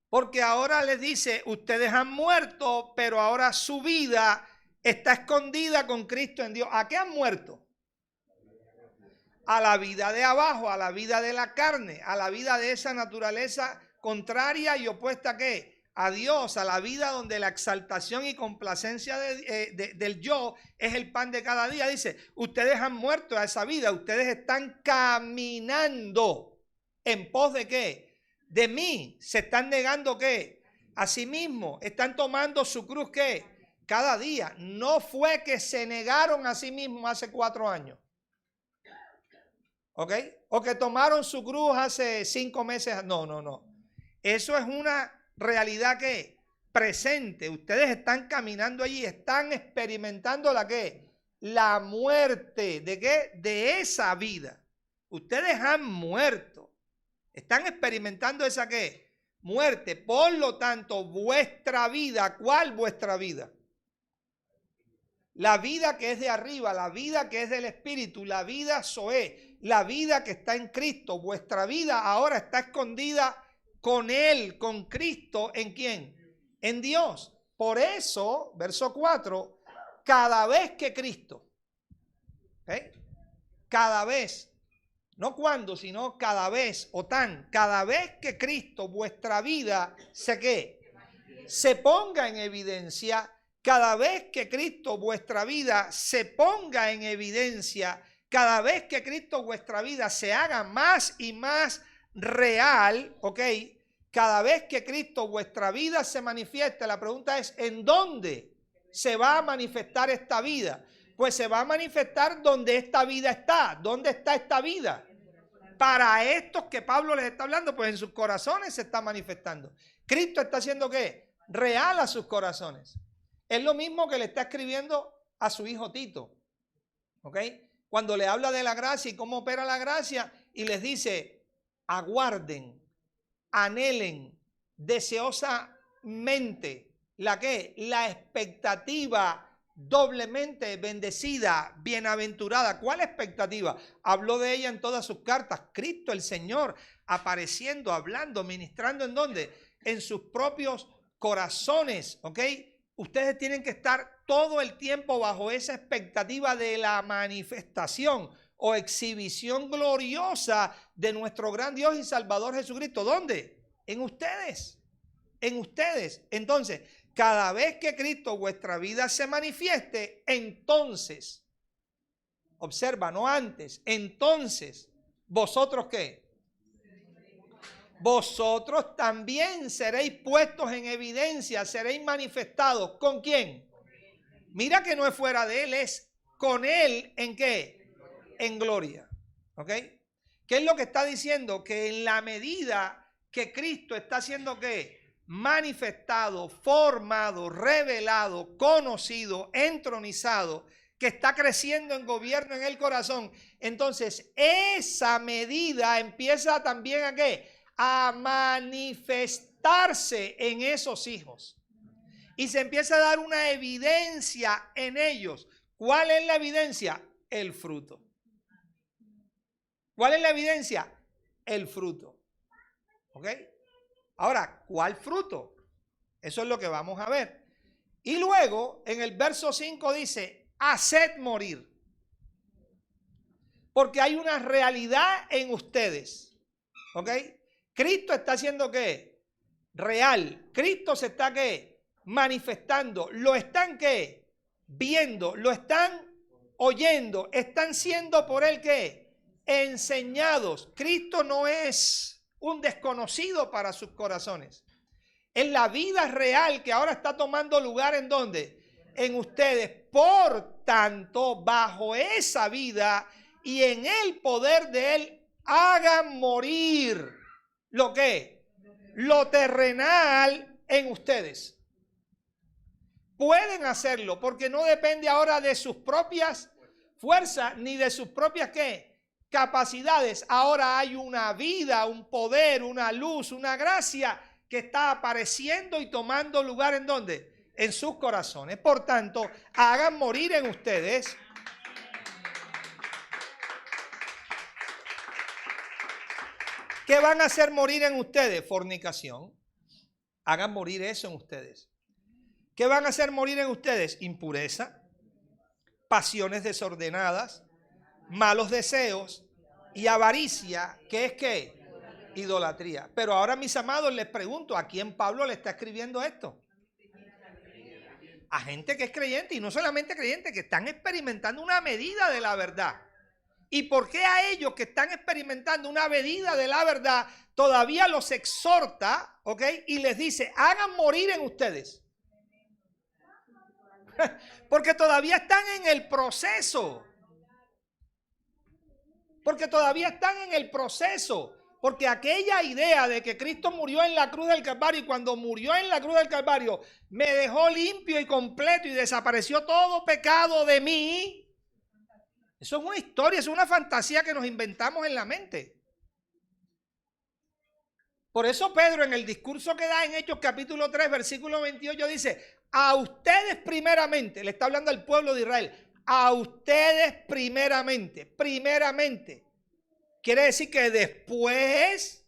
Porque ahora les dice, ustedes han muerto, pero ahora su vida está escondida con Cristo en Dios. ¿A qué han muerto? A la vida de abajo, a la vida de la carne, a la vida de esa naturaleza contraria y opuesta ¿a qué? A Dios, a la vida donde la exaltación y complacencia del yo es el pan de cada día. Dice, ustedes han muerto a esa vida, ustedes están caminando ¿En pos de qué? De mí. Se están negando ¿qué? A sí mismos. Están tomando su cruz ¿qué? Cada día. No fue que se negaron a sí mismos hace 4 años. ¿Ok? O que tomaron su cruz hace 5 meses. No, no, no. Eso es una realidad que presente. Ustedes están caminando allí, están experimentando la ¿qué? La muerte. ¿De qué? De esa vida. Ustedes han muerto. Están experimentando esa ¿qué? Muerte. Por lo tanto, vuestra vida, ¿cuál vuestra vida? La vida que es de arriba, la vida que es del Espíritu, la vida Zoé, la vida que está en Cristo. Vuestra vida ahora está escondida con Él, con Cristo. ¿En quién? En Dios. Por eso, verso 4, cada vez que Cristo, ¿okay? Cada vez, no cuando, sino cada vez, cada vez que Cristo, vuestra vida, se ponga en evidencia. Cada vez que Cristo, vuestra vida, se ponga en evidencia, cada vez que Cristo, vuestra vida, se haga más y más real, ¿ok? Cada vez que Cristo, vuestra vida, se manifieste, la pregunta es, ¿en dónde se va a manifestar esta vida? Pues se va a manifestar donde esta vida está. ¿Dónde está esta vida? Para estos que Pablo les está hablando, pues en sus corazones se está manifestando. Cristo está haciendo ¿qué? Real a sus corazones. Es lo mismo que le está escribiendo a su hijo Tito. ¿Ok? Cuando le habla de la gracia y cómo opera la gracia y les dice, aguarden, anhelen deseosamente la ¿qué? La expectativa doblemente bendecida, bienaventurada. ¿Cuál expectativa? Habló de ella en todas sus cartas. Cristo el Señor apareciendo, hablando, ministrando ¿en dónde? En sus propios corazones. ¿Ok? Ustedes tienen que estar todo el tiempo bajo esa expectativa de la manifestación o exhibición gloriosa de nuestro gran Dios y Salvador Jesucristo. ¿Dónde? En ustedes. En ustedes. Entonces, cada vez que Cristo, vuestra vida, se manifieste, entonces, observa, no antes, entonces, ¿vosotros qué? Vosotros también seréis puestos en evidencia, seréis manifestados. ¿Con quién? Mira que no es fuera de Él, es con Él. ¿En qué? En gloria. ¿Ok? ¿Qué es lo que está diciendo? Que en la medida que Cristo está haciendo ¿qué? Manifestado, formado, revelado, conocido, entronizado, que está creciendo en gobierno en el corazón, entonces esa medida empieza también ¿a qué? A manifestarse en esos hijos. Y se empieza a dar una evidencia en ellos. ¿Cuál es la evidencia? El fruto. ¿Cuál es la evidencia? El fruto. ¿Ok? Ahora, ¿cuál fruto? Eso es lo que vamos a ver. Y luego, en el verso 5 dice, haced morir. Porque hay una realidad en ustedes. ¿Ok? Cristo está haciendo ¿qué? Real. Cristo se está ¿qué? Manifestando. Lo están ¿qué? Viendo. Lo están oyendo. Están siendo por Él ¿qué? Enseñados. Cristo no es un desconocido para sus corazones. Es la vida real que ahora está tomando lugar ¿en dónde? En ustedes. Por tanto, bajo esa vida y en el poder de Él, hagan morir lo que, lo terrenal en ustedes. Pueden hacerlo porque no depende ahora de sus propias fuerzas ni de sus propias ¿qué? Capacidades. Ahora hay una vida, un poder, una luz, una gracia que está apareciendo y tomando lugar ¿en dónde? En sus corazones. Por tanto, hagan morir en ustedes ¿qué van a hacer morir en ustedes? Fornicación. Hagan morir eso en ustedes. ¿Qué van a hacer morir en ustedes? Impureza, pasiones desordenadas, malos deseos y avaricia, ¿qué es qué? Idolatría. Pero ahora, mis amados, les pregunto, ¿a quién Pablo le está escribiendo esto? A gente que es creyente y no solamente creyente, que están experimentando una medida de la verdad. ¿Y por qué a ellos que están experimentando una medida de la verdad todavía los exhorta, ¿ok? Y les dice, hagan morir en ustedes? Porque todavía están en el proceso. Porque todavía están en el proceso. Porque aquella idea de que Cristo murió en la cruz del Calvario y cuando murió en la cruz del Calvario me dejó limpio y completo y desapareció todo pecado de mí. Eso es una historia, eso es una fantasía que nos inventamos en la mente. Por eso Pedro en el discurso que da en Hechos capítulo 3, versículo 28 dice, a ustedes primeramente, le está hablando al pueblo de Israel, a ustedes primeramente, quiere decir que después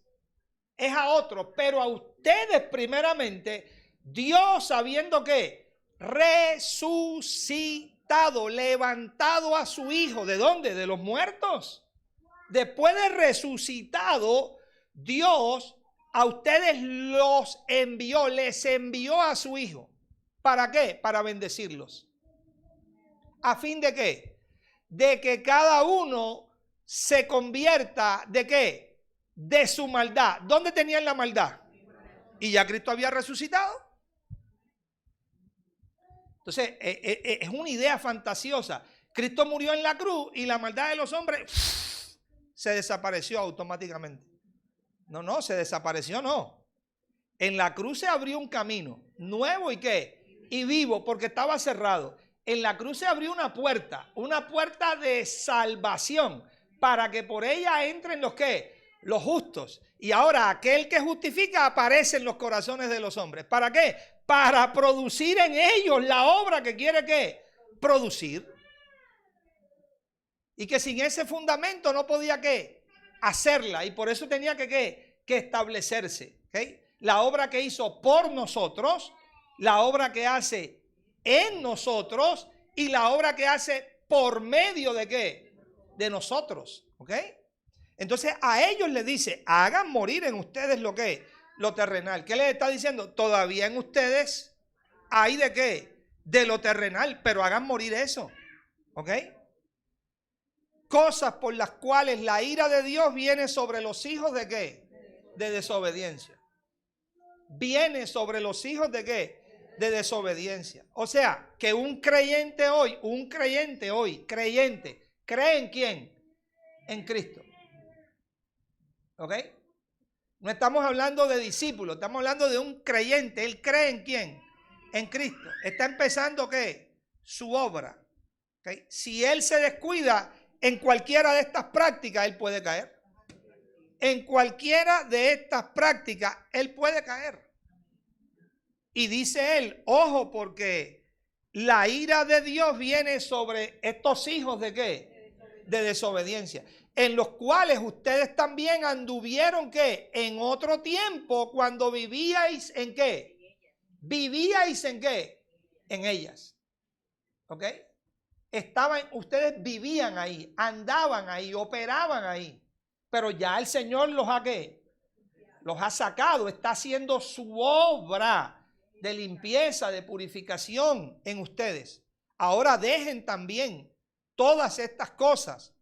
es a otros, pero a ustedes primeramente, Dios sabiendo que resucitado, levantado a su Hijo, ¿de dónde? De los muertos. Después de resucitado, Dios a ustedes los envió, les envió a su Hijo. ¿Para qué? Para bendecirlos. ¿A fin de qué? De que cada uno se convierta, ¿de qué? De su maldad. ¿Dónde tenían la maldad? Y ya Cristo había resucitado. Entonces, es una idea fantasiosa. Cristo murió en la cruz y la maldad de los hombres se desapareció automáticamente. No, se desapareció, no. En la cruz se abrió un camino nuevo y qué, y vivo, porque estaba cerrado. En la cruz se abrió una puerta de salvación, para que por ella entren los qué, los justos. Y ahora aquel que justifica aparece en los corazones de los hombres. ¿Para qué? Para producir en ellos la obra que quiere ¿qué? Producir. Y que sin ese fundamento no podía ¿qué? Hacerla. Y por eso tenía que ¿qué? Que establecerse. ¿Okay? La obra que hizo por nosotros, la obra que hace en nosotros y la obra que hace por medio de ¿qué? De nosotros. ¿Ok? Entonces a ellos les dice, hagan morir en ustedes lo que lo terrenal. ¿Qué les está diciendo? Todavía en ustedes hay de qué, de lo terrenal, pero hagan morir eso. ¿Ok? Cosas por las cuales la ira de Dios viene sobre los hijos de qué, de desobediencia. Viene sobre los hijos de qué, de desobediencia. O sea, que un creyente hoy, ¿cree en quién? En Cristo. ¿Ok? No estamos hablando de discípulos, estamos hablando de un creyente. Él cree en quién, en Cristo. Está empezando ¿qué? Su obra. ¿Ok? Si él se descuida en cualquiera de estas prácticas, él puede caer. En cualquiera de estas prácticas, él puede caer. Y dice él, ojo, porque la ira de Dios viene sobre estos hijos de ¿qué? De desobediencia, en los cuales ustedes también anduvieron ¿qué? En otro tiempo, cuando vivíais en ¿qué? Vivíais en ¿qué? En ellas. ¿Ok? Ustedes vivían ahí, andaban ahí, operaban ahí. Pero ya el Señor los ha ¿qué? Los ha sacado, está haciendo su obra de limpieza, de purificación en ustedes. Ahora dejen también todas estas cosas.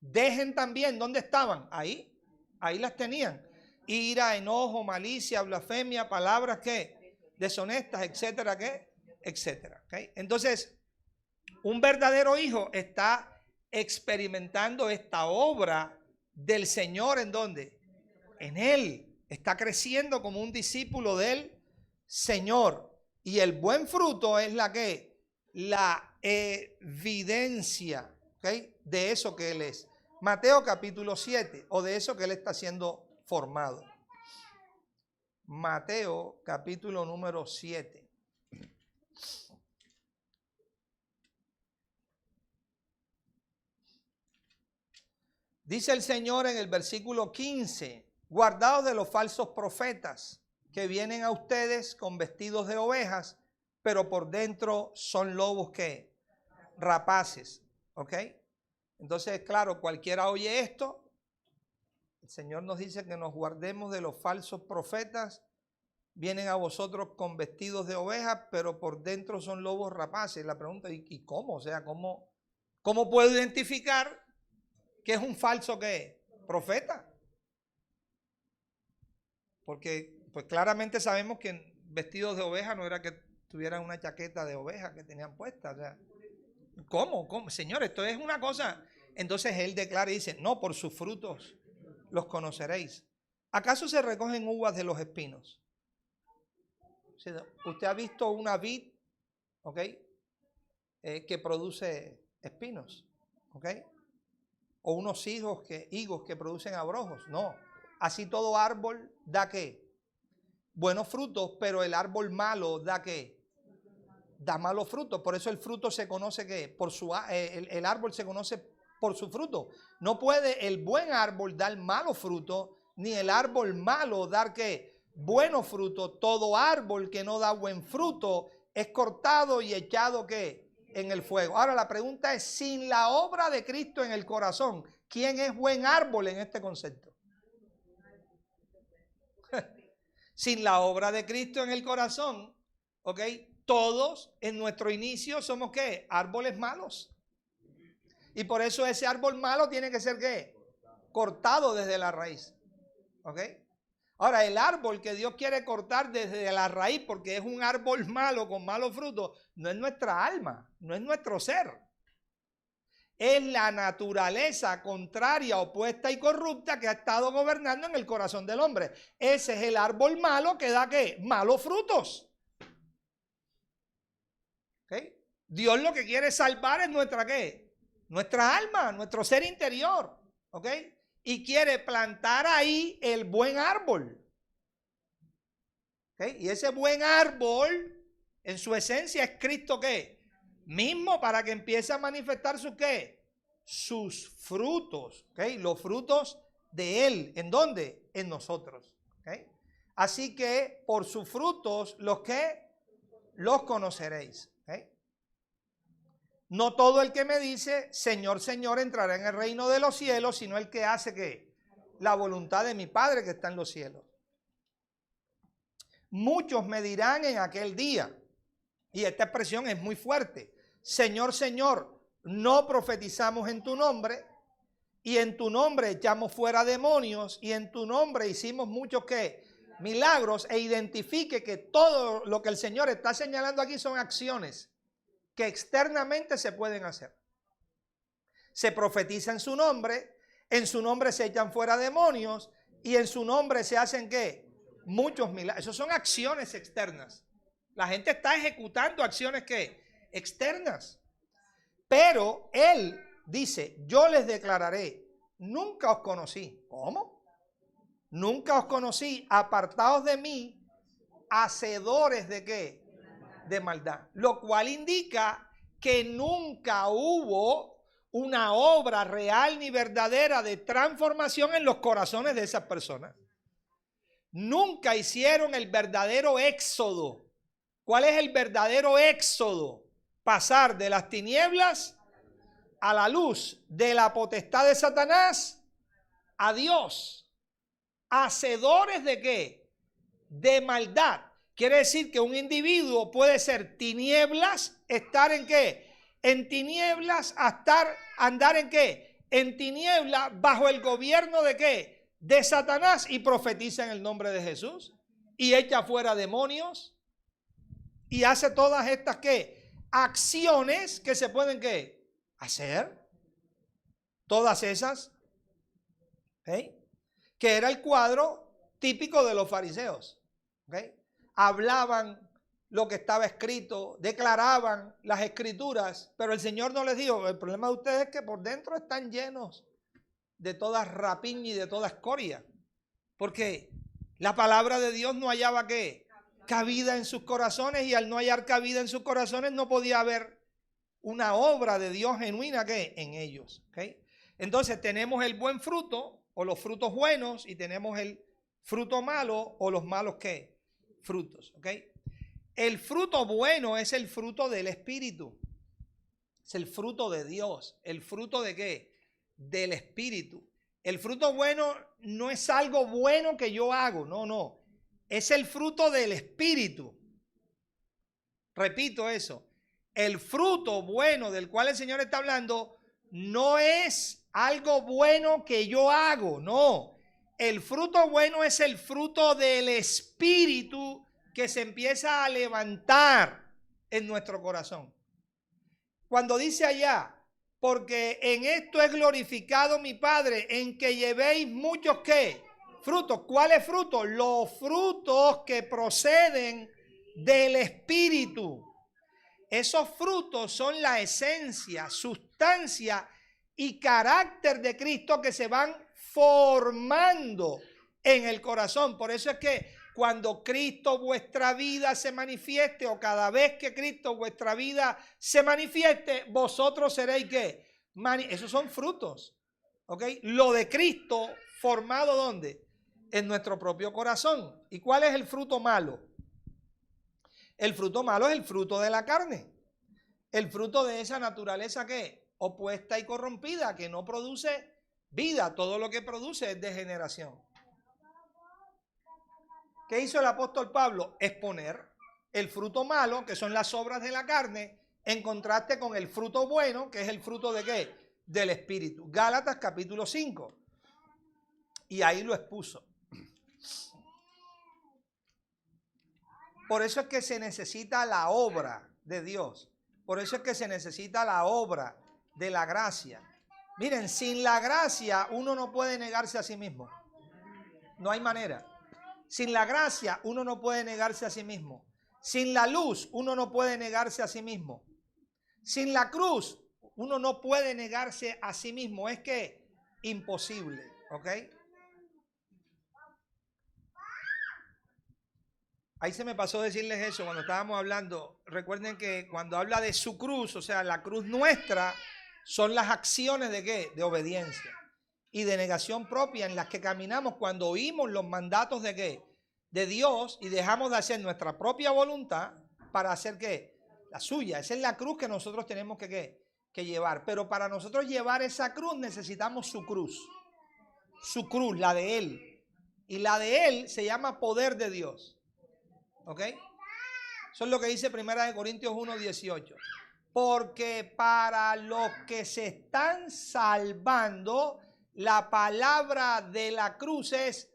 Dejen también, ¿dónde estaban? Ahí las tenían. Ira, enojo, malicia, blasfemia, palabras ¿qué? Deshonestas, etcétera, ¿qué? Etcétera. ¿Okay? Entonces, un verdadero hijo está experimentando esta obra del Señor. ¿En dónde? En él. Está creciendo como un discípulo del Señor. Y el buen fruto es la que, la evidencia, ¿okay? De eso que él es. Mateo capítulo 7, o de eso que él está siendo formado. Mateo capítulo número 7. Dice el Señor en el versículo 15, guardaos de los falsos profetas que vienen a ustedes con vestidos de ovejas, pero por dentro son lobos que rapaces. ¿Ok? Entonces, claro, cualquiera oye esto. El Señor nos dice que nos guardemos de los falsos profetas. Vienen a vosotros con vestidos de ovejas, pero por dentro son lobos rapaces. La pregunta, ¿y cómo? O sea, ¿cómo puedo identificar ¿Qué es un falso qué? Profeta. Porque pues claramente sabemos que vestidos de oveja no era que tuvieran una chaqueta de oveja que tenían puesta. O sea, ¿cómo? ¿Cómo? Señor, esto es una cosa. Entonces él declara y dice, no, por sus frutos los conoceréis. ¿Acaso se recogen uvas de los espinos? Usted ha visto una vid, ¿ok? Que produce espinos, ¿ok? O unos higos que producen abrojos. No. Así todo árbol da ¿qué? Buenos frutos, pero el árbol malo da ¿qué? Da malos frutos. Por eso el fruto se conoce ¿qué? El árbol se conoce por su fruto. No puede el buen árbol dar malos frutos, ni el árbol malo dar ¿qué? Buenos frutos. Todo árbol que no da buen fruto es cortado y echado ¿qué? En el fuego. Ahora la pregunta es, sin la obra de Cristo en el corazón, ¿quién es buen árbol en este concepto? Sin la obra de Cristo en el corazón, ¿ok? Todos en nuestro inicio somos ¿qué? Árboles malos. Y por eso ese árbol malo tiene que ser ¿qué? Cortado desde la raíz. ¿Ok? Ahora, el árbol que Dios quiere cortar desde la raíz, porque es un árbol malo con malos frutos, no es nuestra alma, no es nuestro ser. Es la naturaleza contraria, opuesta y corrupta que ha estado gobernando en el corazón del hombre. Ese es el árbol malo que da ¿qué? Malos frutos. ¿Ok? Dios lo que quiere salvar es nuestra ¿qué? Nuestra alma, nuestro ser interior. ¿Ok? Y quiere plantar ahí el buen árbol. ¿Okay? Y ese buen árbol, en su esencia, es Cristo ¿qué? Mismo, para que empiece a manifestar sus ¿qué? Sus frutos. ¿Okay? Los frutos de Él. ¿En dónde? En nosotros. ¿Okay? Así que por sus frutos, los conoceréis. ¿Okay? No todo el que me dice, Señor, Señor, entrará en el reino de los cielos, sino el que hace ¿qué? La voluntad de mi Padre que está en los cielos. Muchos me dirán en aquel día, y esta expresión es muy fuerte, Señor, Señor, no profetizamos en tu nombre, y en tu nombre echamos fuera demonios, y en tu nombre hicimos muchos ¿qué? Milagros, e identifique que todo lo que el Señor está señalando aquí son acciones que externamente se pueden hacer. Se profetiza en su nombre se echan fuera demonios y en su nombre se hacen ¿qué? Muchos milagros. Eso son acciones externas. La gente está ejecutando acciones ¿qué? Externas. Pero Él dice, yo les declararé, nunca os conocí. ¿Cómo? Nunca os conocí, apartados de mí, hacedores de ¿qué? De maldad. Lo cual indica que nunca hubo una obra real ni verdadera de transformación en los corazones de esas personas. Nunca hicieron el verdadero éxodo. ¿Cuál es el verdadero éxodo? Pasar de las tinieblas a la luz, de la potestad de Satanás a Dios. ¿Hacedores de qué? De maldad. Quiere decir que un individuo puede ser tinieblas, estar en qué? En tinieblas, andar en qué? En tinieblas bajo el gobierno de qué? De Satanás, y profetiza en el nombre de Jesús y echa fuera demonios y hace todas estas ¿qué? Acciones que se pueden ¿qué? Hacer. Todas esas, ¿okay? Que era el cuadro típico de los fariseos. ¿Okay? Hablaban lo que estaba escrito, declaraban las escrituras, pero el Señor no les dijo, el problema de ustedes es que por dentro están llenos de toda rapiña y de toda escoria, porque la palabra de Dios no hallaba ¿qué? Cabida en sus corazones, y al no hallar cabida en sus corazones no podía haber una obra de Dios genuina ¿qué? En ellos. ¿Okay? Entonces tenemos el buen fruto o los frutos buenos y tenemos el fruto malo o los malos ¿qué? Frutos. ¿Okay? El fruto bueno es el fruto del Espíritu. Es el fruto de Dios. ¿El fruto de qué? Del Espíritu. El fruto bueno no es algo bueno que yo hago. No, no. Es el fruto del Espíritu. Repito eso. El fruto bueno del cual el Señor está hablando no es algo bueno que yo hago. No, el fruto bueno es el fruto del Espíritu que se empieza a levantar en nuestro corazón. Cuando dice allá, porque en esto es glorificado mi Padre, en que llevéis muchos ¿qué? Frutos. ¿Cuáles frutos? Los frutos que proceden del Espíritu. Esos frutos son la esencia, sustancia y carácter de Cristo que se van formando en el corazón. Por eso es que cuando Cristo vuestra vida se manifieste, o cada vez que Cristo vuestra vida se manifieste, vosotros seréis ¿qué? Esos son frutos. ¿Ok? Lo de Cristo formado ¿dónde? En nuestro propio corazón. ¿Y cuál es el fruto malo? El fruto malo es el fruto de la carne. El fruto de esa naturaleza que opuesta y corrompida, que no produce vida. Todo lo que produce es degeneración. ¿Qué hizo el apóstol Pablo? Exponer el fruto malo, que son las obras de la carne, en contraste con el fruto bueno, que es el fruto de ¿qué? Del Espíritu. Gálatas capítulo 5. Y ahí lo expuso. Por eso es que se necesita la obra de Dios. Por eso es que se necesita la obra de la gracia. Miren, sin la gracia uno no puede negarse a sí mismo. No hay manera. Sin la gracia uno no puede negarse a sí mismo. Sin la luz uno no puede negarse a sí mismo. Sin la cruz uno no puede negarse a sí mismo. Es que imposible, ¿ok? Ahí se me pasó decirles eso cuando estábamos hablando. Recuerden que cuando habla de su cruz, o sea, la cruz nuestra, son las acciones de ¿qué? De obediencia y de negación propia en las que caminamos cuando oímos los mandatos de ¿qué? De Dios y dejamos de hacer nuestra propia voluntad para hacer ¿qué? La suya. Esa es la cruz que nosotros tenemos que ¿qué? Que llevar. Pero para nosotros llevar esa cruz necesitamos su cruz. Su cruz, la de Él. Y la de Él se llama poder de Dios. ¿Ok? Eso es lo que dice 1 Corintios 1:18. Porque para los que se están salvando, la palabra de la cruz es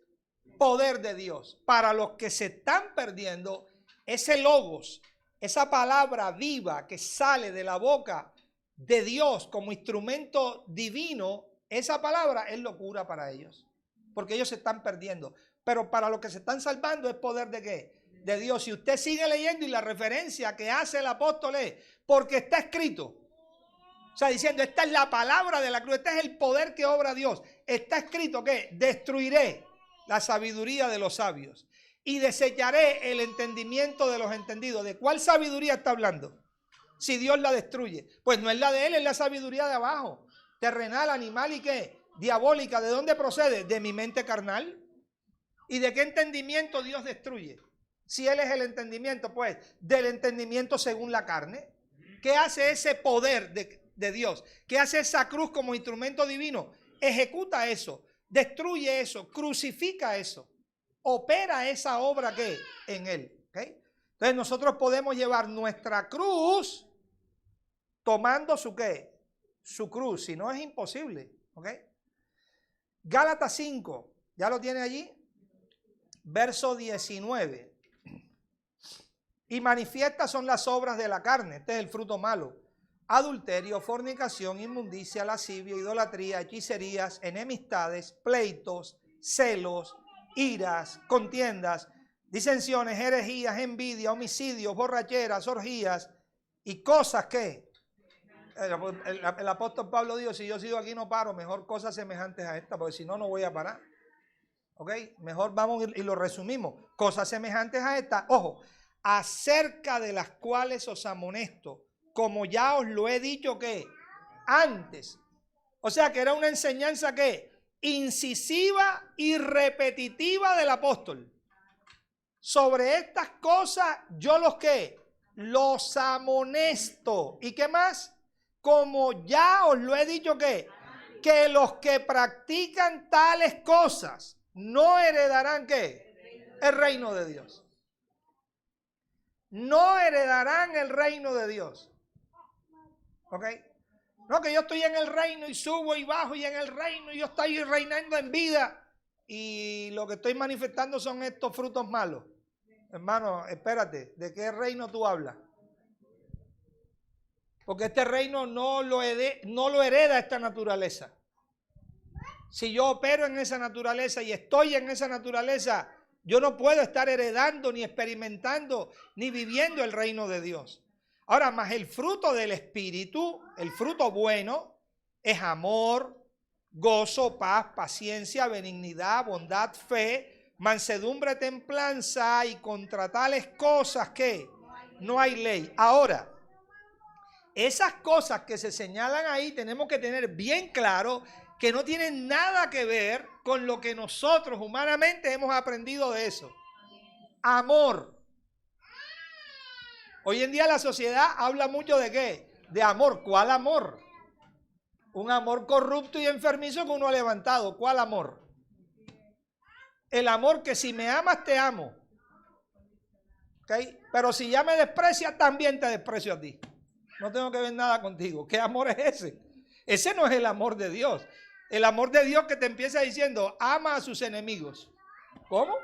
poder de Dios. Para los que se están perdiendo, ese logos, esa palabra viva que sale de la boca de Dios como instrumento divino, esa palabra es locura para ellos. Porque ellos se están perdiendo. Pero para los que se están salvando es poder de ¿qué? De Dios. Si usted sigue leyendo y la referencia que hace el apóstol es porque está escrito. O sea, diciendo, esta es la palabra de la cruz, este es el poder que obra Dios. Está escrito que destruiré la sabiduría de los sabios y desecharé el entendimiento de los entendidos. ¿De cuál sabiduría está hablando? Si Dios la destruye. Pues no es la de él, es la sabiduría de abajo. Terrenal, animal y ¿qué? Diabólica. ¿De dónde procede? De mi mente carnal. ¿Y de qué entendimiento Dios destruye? Si Él es el entendimiento, pues, del entendimiento según la carne. ¿Qué hace ese poder de Dios? ¿Qué hace esa cruz como instrumento divino? Ejecuta eso, destruye eso, crucifica eso, opera esa obra que en Él. ¿Okay? Entonces nosotros podemos llevar nuestra cruz tomando su ¿qué? Su cruz, si no es imposible. ¿Okay? Gálatas 5, ¿ya lo tiene allí? Verso 19. Y manifiestas son las obras de la carne. Este es el fruto malo. Adulterio, fornicación, inmundicia, lascivia, idolatría, hechicerías, enemistades, pleitos, celos, iras, contiendas, disensiones, herejías, envidia, homicidios, borracheras, orgías y cosas que... El apóstol Pablo dijo, si yo sigo aquí no paro, mejor cosas semejantes a esta, porque si no, no voy a parar. ¿Ok? Mejor vamos y lo resumimos. Cosas semejantes a esta. Ojo, acerca de las cuales os amonesto, como ya os lo he dicho que antes. O sea que era una enseñanza que incisiva y repetitiva del apóstol. Sobre estas cosas yo los amonesto. ¿Y qué más? Como ya os lo he dicho que los que practican tales cosas no heredarán ¿qué? El reino de Dios. No heredarán el reino de Dios. ¿Ok? No, que yo estoy en el reino y subo y bajo y en el reino y yo estoy reinando en vida y lo que estoy manifestando son estos frutos malos. Hermano, espérate, ¿de qué reino tú hablas? Porque este reino no lo hereda esta naturaleza. Si yo opero en esa naturaleza y estoy en esa naturaleza, yo no puedo estar heredando, ni experimentando, ni viviendo el reino de Dios. Ahora, más el fruto del Espíritu, el fruto bueno, es amor, gozo, paz, paciencia, benignidad, bondad, fe, mansedumbre, templanza, y contra tales cosas que no hay ley. Ahora, esas cosas que se señalan ahí tenemos que tener bien claro que no tienen nada que ver con lo que nosotros humanamente hemos aprendido de eso. Amor. Hoy en día la sociedad habla mucho de ¿qué? De amor. ¿Cuál amor? Un amor corrupto y enfermizo que uno ha levantado. ¿Cuál amor? El amor que si me amas te amo. ¿Okay? Pero si ya me desprecias, también te desprecio a ti. No tengo que ver nada contigo. ¿Qué amor es ese? Ese no es el amor de Dios. El amor de Dios que te empieza diciendo, ama a sus enemigos. ¿Cómo?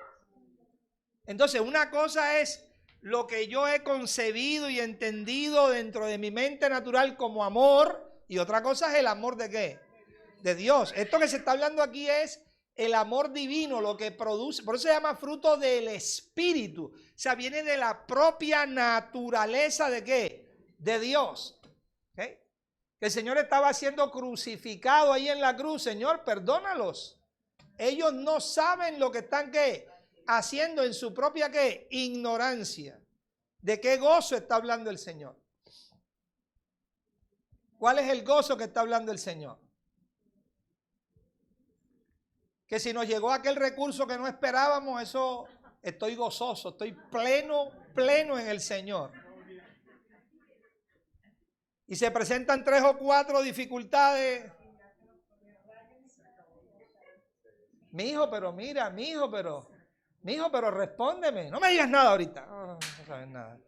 Entonces, una cosa es lo que yo he concebido y entendido dentro de mi mente natural como amor, y otra cosa es el amor de ¿qué? De Dios. Esto que se está hablando aquí es el amor divino, lo que produce, por eso se llama fruto del Espíritu. O sea, viene de la propia naturaleza de ¿qué? De Dios. ¿Okay? El Señor estaba siendo crucificado ahí en la cruz. Señor, perdónalos. Ellos no saben lo que están ¿qué? Haciendo en su propia ¿qué? Ignorancia. ¿De qué gozo está hablando el Señor? ¿Cuál es el gozo que está hablando el Señor? Que si nos llegó aquel recurso que no esperábamos, eso estoy gozoso, estoy pleno en el Señor. Y se presentan 3 o 4 dificultades. Mi hijo, pero mira, mi hijo, pero respóndeme. No me digas nada ahorita. No sabes nada.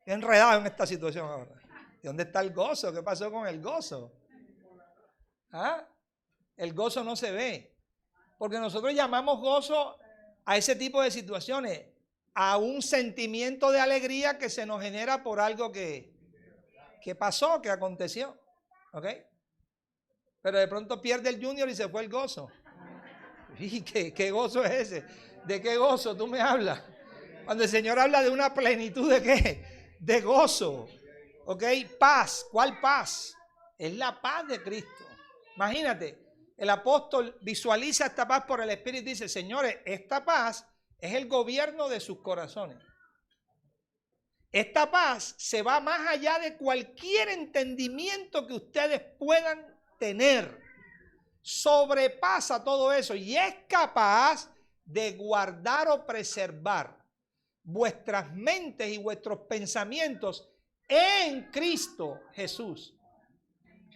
Estoy enredado en esta situación ahora. ¿De dónde está el gozo? ¿Qué pasó con el gozo? ¿Ah? El gozo no se ve. Porque nosotros llamamos gozo a ese tipo de situaciones, a un sentimiento de alegría que se nos genera por algo que pasó, que aconteció. ¿Ok? Pero de pronto pierde el Junior y se fue el gozo. ¿Y qué gozo es ese? ¿De qué gozo tú me hablas? Cuando el Señor habla de una plenitud de ¿qué? De gozo. ¿Ok? Paz. ¿Cuál paz? Es la paz de Cristo. Imagínate, el apóstol visualiza esta paz por el Espíritu y dice, señores, esta paz es el gobierno de sus corazones. Esta paz se va más allá de cualquier entendimiento que ustedes puedan tener. Sobrepasa todo eso y es capaz de guardar o preservar vuestras mentes y vuestros pensamientos en Cristo Jesús.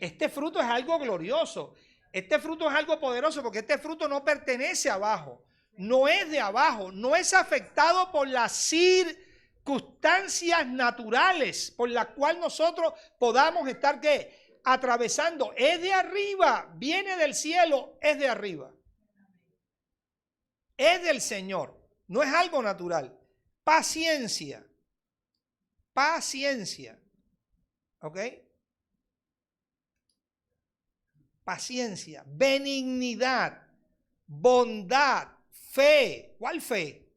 Este fruto es algo glorioso. Este fruto es algo poderoso porque este fruto no pertenece abajo. No es de abajo. No es afectado por las circunstancias naturales por las cuales nosotros podamos estar ¿qué? Atravesando. Es de arriba. Viene del cielo. Es de arriba. Es del Señor. No es algo natural. Paciencia. Paciencia. ¿Ok? Paciencia, benignidad, bondad, fe. ¿Cuál fe?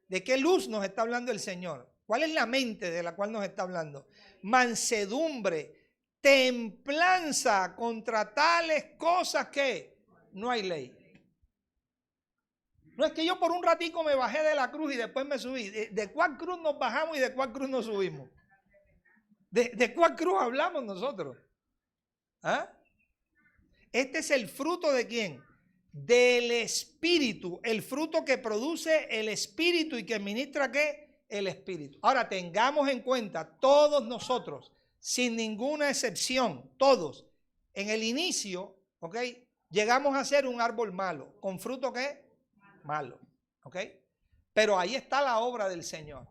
¿De qué luz nos está hablando el Señor? ¿Cuál es la mente de la cual nos está hablando? Mansedumbre, templanza, contra tales cosas que no hay ley. No es que yo por un ratico me bajé de la cruz y después me subí. ¿De cuál cruz nos bajamos y de cuál cruz nos subimos? ¿De cuál cruz hablamos nosotros? ¿Ah? Este es el fruto ¿de quién? Del Espíritu. El fruto que produce el Espíritu y que ministra ¿qué? El Espíritu. Ahora tengamos en cuenta, todos nosotros, sin ninguna excepción, todos, en el inicio, ¿ok? Llegamos a ser un árbol malo. ¿Con fruto qué? Malo. ¿Ok? Pero ahí está la obra del Señor.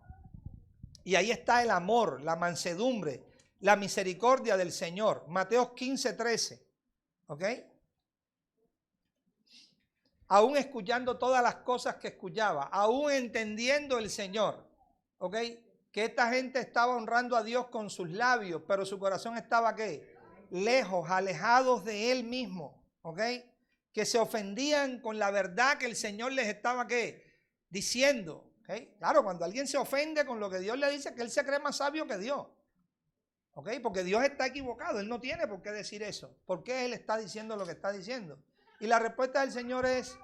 Y ahí está el amor, la mansedumbre, la misericordia del Señor. Mateo 15:13. ¿Ok? Aún escuchando todas las cosas que escuchaba, aún entendiendo el Señor. ¿Ok? Que esta gente estaba honrando a Dios con sus labios, pero su corazón estaba ¿qué? Lejos, alejados de Él mismo. ¿Ok? Que se ofendían con la verdad que el Señor les estaba ¿qué? Diciendo. ¿Okay? Claro, cuando alguien se ofende con lo que Dios le dice, que él se cree más sabio que Dios. ¿Okay? Porque Dios está equivocado, Él no tiene por qué decir eso. ¿Por qué Él está diciendo lo que está diciendo? Y la respuesta del Señor es,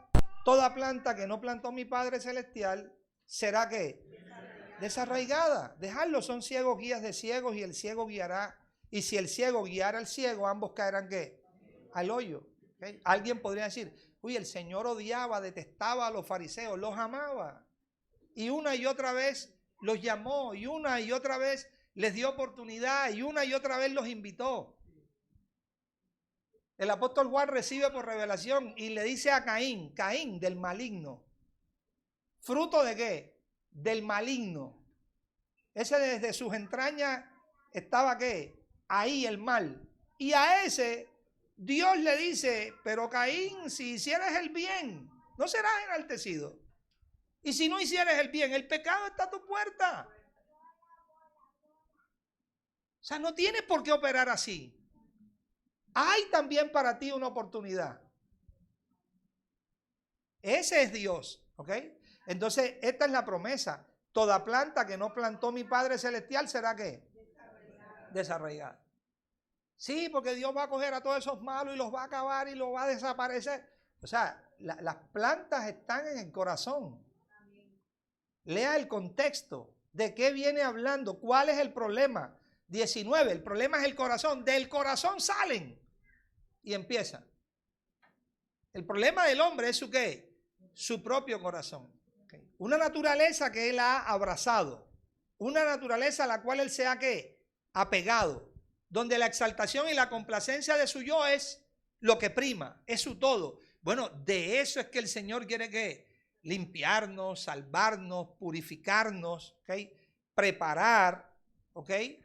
toda planta que no plantó mi Padre Celestial, ¿será qué? Desarraigada. Dejadlo, son ciegos guías de ciegos y el ciego guiará. Y si el ciego guiara al ciego, ambos caerán ¿qué? Al hoyo. ¿Okay? Alguien podría decir, uy, el Señor odiaba, detestaba a los fariseos, los amaba. Y una y otra vez los llamó, y una y otra vez les dio oportunidad, y una y otra vez los invitó. El apóstol Juan recibe por revelación y le dice a Caín, Caín del maligno. ¿Fruto de qué? Del maligno. Ese desde sus entrañas estaba ¿qué? Ahí el mal. Y a ese Dios le dice, pero Caín, si hicieres el bien, no serás enaltecido. Y si no hicieres el bien, el pecado está a tu puerta. O sea, no tienes por qué operar así. Hay también para ti una oportunidad. Ese es Dios, ¿ok? Entonces, esta es la promesa. Toda planta que no plantó mi Padre Celestial será ¿qué? Desarraigada. Sí, porque Dios va a coger a todos esos malos y los va a acabar y los va a desaparecer. O sea, las plantas están en el corazón. Lea el contexto. ¿De qué viene hablando? ¿Cuál es el problema? 19. El problema es el corazón. Del corazón salen. Y empieza. El problema del hombre es su ¿qué? Su propio corazón. ¿Okay? Una naturaleza que él ha abrazado. Una naturaleza a la cual él se ha ¿qué? Apegado. Donde la exaltación y la complacencia de su yo es lo que prima. Es su todo. Bueno, de eso es que el Señor quiere ¿qué? Limpiarnos, salvarnos, purificarnos, ¿okay? Preparar, ¿okay?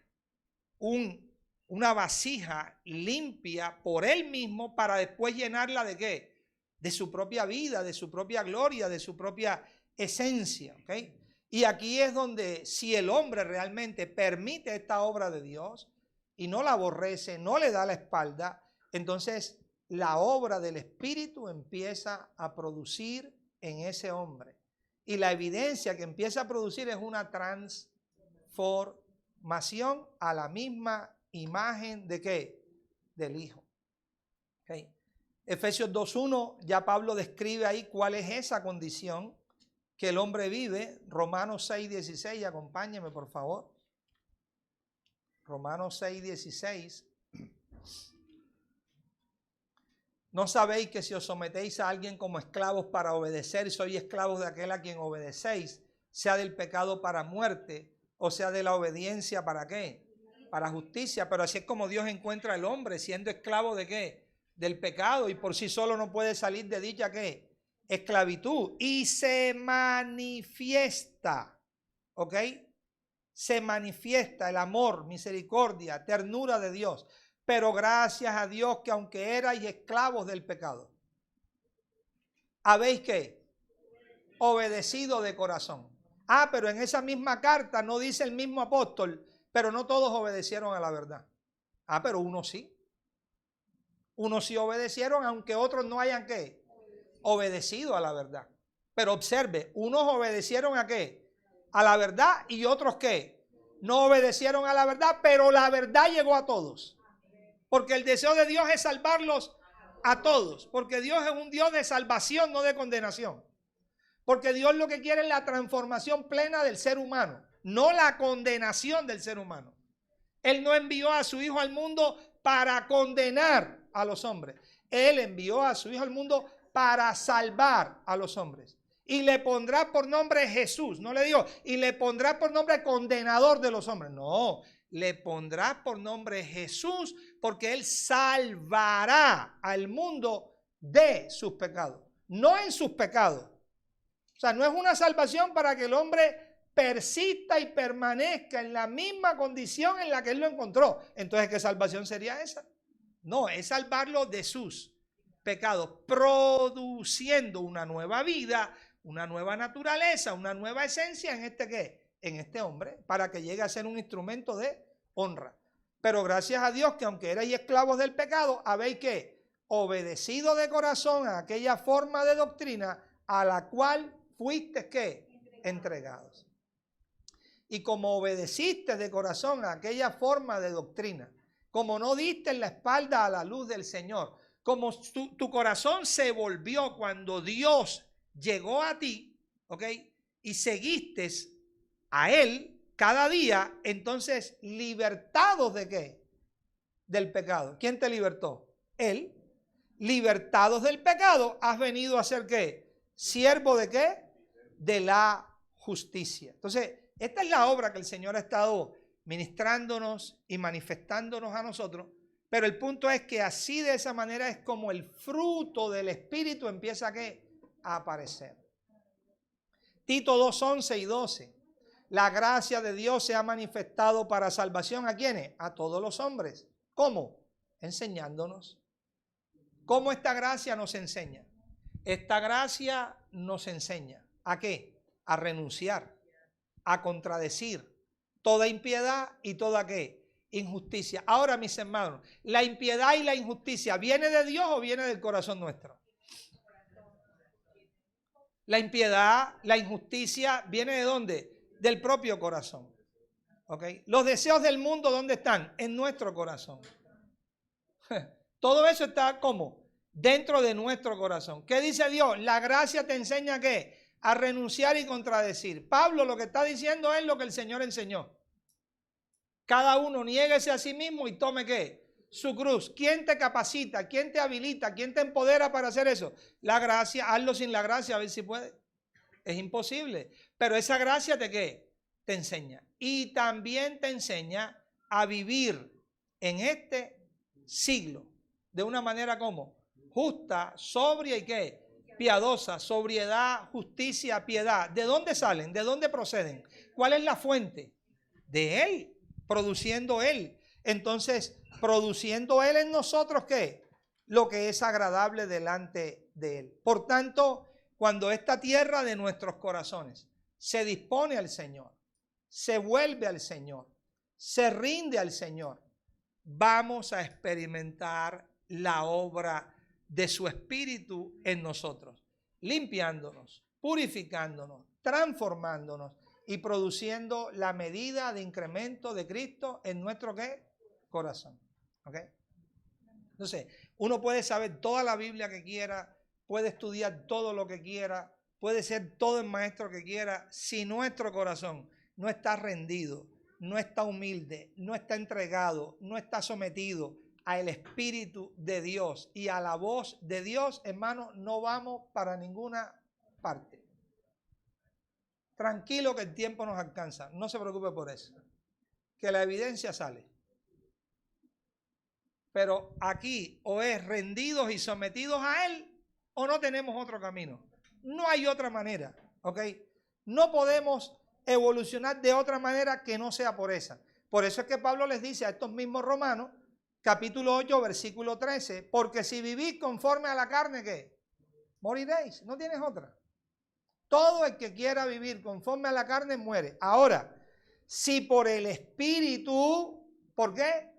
Una vasija limpia por Él mismo para después llenarla de ¿qué? De su propia vida, de su propia gloria, de su propia esencia, ¿okay? Y aquí es donde si el hombre realmente permite esta obra de Dios y no la aborrece, no le da la espalda, entonces la obra del Espíritu empieza a producir en ese hombre. Y la evidencia que empieza a producir es una transformación a la misma imagen de ¿qué? Del Hijo. ¿Okay? Efesios 2:1, ya Pablo describe ahí cuál es esa condición que el hombre vive. Romanos 6:16, acompáñeme por favor. Romanos 6:16. ¿No sabéis que si os sometéis a alguien como esclavos para obedecer, sois esclavos de aquel a quien obedecéis, sea del pecado para muerte, o sea de la obediencia para qué? Para justicia. Pero así es como Dios encuentra al hombre, siendo esclavo de qué? Del pecado, y por sí solo no puede salir de dicha ¿qué? Esclavitud. Y se manifiesta, ¿ok? Se manifiesta el amor, misericordia, ternura de Dios. Pero gracias a Dios que aunque erais esclavos del pecado, habéis ¿qué? Obedecido de corazón. Ah, pero en esa misma carta no dice el mismo apóstol, pero no todos obedecieron a la verdad. Ah, pero unos sí. Unos sí obedecieron, aunque otros no hayan ¿qué? Obedecido a la verdad. Pero observe, unos obedecieron ¿a qué? A la verdad, y otros ¿qué? No obedecieron a la verdad, pero la verdad llegó a todos. Porque el deseo de Dios es salvarlos a todos. Porque Dios es un Dios de salvación, no de condenación. Porque Dios lo que quiere es la transformación plena del ser humano, no la condenación del ser humano. Él no envió a su Hijo al mundo para condenar a los hombres. Él envió a su Hijo al mundo para salvar a los hombres. Y le pondrá por nombre Jesús. No le digo, y le pondrá por nombre condenador de los hombres. No, le pondrá por nombre Jesús porque Él salvará al mundo de sus pecados. No en sus pecados. O sea, no es una salvación para que el hombre persista y permanezca en la misma condición en la que él lo encontró. Entonces, ¿qué salvación sería esa? No, es salvarlo de sus pecados, produciendo una nueva vida, una nueva naturaleza, una nueva esencia en este ¿qué? En este hombre, para que llegue a ser un instrumento de honra. Pero gracias a Dios que aunque erais esclavos del pecado, habéis que obedecido de corazón a aquella forma de doctrina a la cual fuiste ¿qué? Entregados. Y como obedeciste de corazón a aquella forma de doctrina, como no diste la espalda a la luz del Señor, como tu corazón se volvió cuando Dios llegó a ti, ¿ok? Y seguiste a Él cada día, entonces libertados de ¿qué? Del pecado. ¿Quién te libertó? Él. Libertados del pecado, has venido a ser ¿qué? Siervo de ¿qué? De la justicia. Entonces, esta es la obra que el Señor ha estado ministrándonos y manifestándonos a nosotros, pero el punto es que así de esa manera es como el fruto del Espíritu empieza ¿qué? A aparecer. Tito 2, 11 y 12. La gracia de Dios se ha manifestado para salvación ¿a quiénes? A todos los hombres. ¿Cómo? Enseñándonos. ¿Cómo esta gracia nos enseña? Esta gracia nos enseña ¿a qué? A renunciar, a contradecir toda impiedad y toda ¿qué? Injusticia. Ahora, mis hermanos, ¿la impiedad y la injusticia viene de Dios o viene del corazón nuestro? La impiedad, la injusticia, ¿viene de dónde? Del propio corazón. ¿Ok? Los deseos del mundo, ¿dónde están? En nuestro corazón. Todo eso está ¿cómo? Dentro de nuestro corazón. ¿Qué dice Dios? La gracia te enseña ¿qué? A renunciar y contradecir. Pablo lo que está diciendo es lo que el Señor enseñó. Cada uno niéguese a sí mismo y tome ¿qué? Su cruz. ¿Quién te capacita? ¿Quién te habilita? ¿Quién te empodera para hacer eso? La gracia. Hazlo sin la gracia a ver si puede. Es imposible. Pero esa gracia te ¿qué? Te enseña. Y también te enseña a vivir en este siglo de una manera como justa, sobria y ¿qué? Piadosa, sobriedad, justicia, piedad. ¿De dónde salen? ¿De dónde proceden? ¿Cuál es la fuente? De Él, produciendo Él. Entonces, produciendo Él en nosotros ¿qué? Lo que es agradable delante de Él. Por tanto, cuando esta tierra de nuestros corazones se dispone al Señor, se vuelve al Señor, se rinde al Señor, vamos a experimentar la obra de su Espíritu en nosotros, limpiándonos, purificándonos, transformándonos y produciendo la medida de incremento de Cristo en nuestro ¿qué? Corazón. ¿Ok? Entonces, uno puede saber toda la Biblia que quiera, puede estudiar todo lo que quiera, puede ser todo el maestro que quiera, si nuestro corazón no está rendido, no está humilde, no está entregado, no está sometido al Espíritu de Dios y a la voz de Dios, hermano, no vamos para ninguna parte. Tranquilo que el tiempo nos alcanza, no se preocupe por eso, que la evidencia sale. Pero aquí o es rendidos y sometidos a Él o no tenemos otro camino. No hay otra manera, ¿ok? No podemos evolucionar de otra manera que no sea por esa. Por eso es que Pablo les dice a estos mismos romanos, capítulo 8, versículo 13, porque si vivís conforme a la carne, ¿qué? Moriréis, no tienes otra. Todo el que quiera vivir conforme a la carne muere. Ahora, si por el Espíritu, ¿por qué?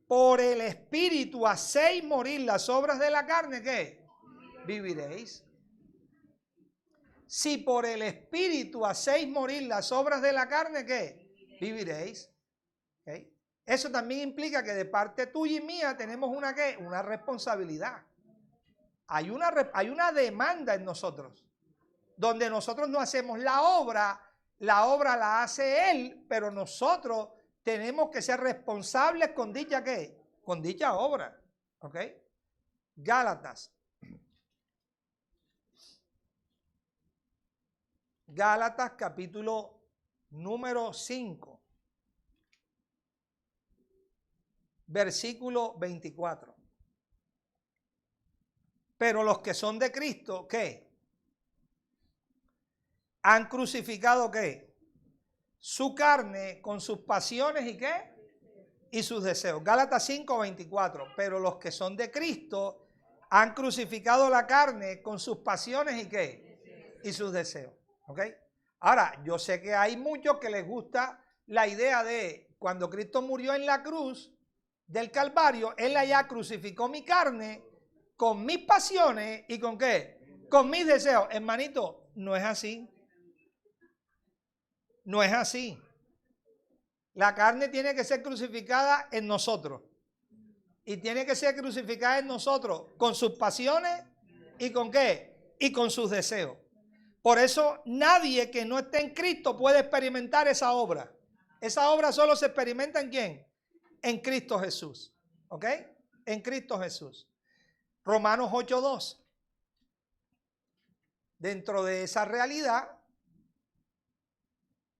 Por el Espíritu hacéis morir las obras de la carne, ¿qué? Viviréis. Si por el Espíritu hacéis morir las obras de la carne, ¿qué? Viviréis. ¿Okay? Eso también implica que de parte tuya y mía tenemos una ¿qué? Una responsabilidad. Hay una demanda en nosotros, donde nosotros no hacemos la obra la hace Él, pero nosotros tenemos que ser responsables con dicha ¿qué? Con dicha obra. ¿Ok? Gálatas. Gálatas capítulo número 5. Versículo 24. Pero los que son de Cristo, ¿qué? Han crucificado, ¿qué? su carne con sus pasiones y ¿qué? Y sus deseos. Gálatas 5:24. Pero los que son de Cristo han crucificado la carne con sus pasiones y ¿qué? Y sus deseos. ¿Ok? Ahora, yo sé que hay muchos que les gusta la idea de cuando Cristo murió en la cruz del Calvario, Él allá crucificó mi carne con mis pasiones y ¿con qué? Con mis deseos. Hermanito, no es así. No es así. La carne tiene que ser crucificada en nosotros. Y tiene que ser crucificada en nosotros con sus pasiones y ¿con qué? Y con sus deseos. Por eso nadie que no esté en Cristo puede experimentar esa obra. Esa obra solo se experimenta ¿en quién? En Cristo Jesús. ¿Ok? En Cristo Jesús. Romanos 8:2. Dentro de esa realidad,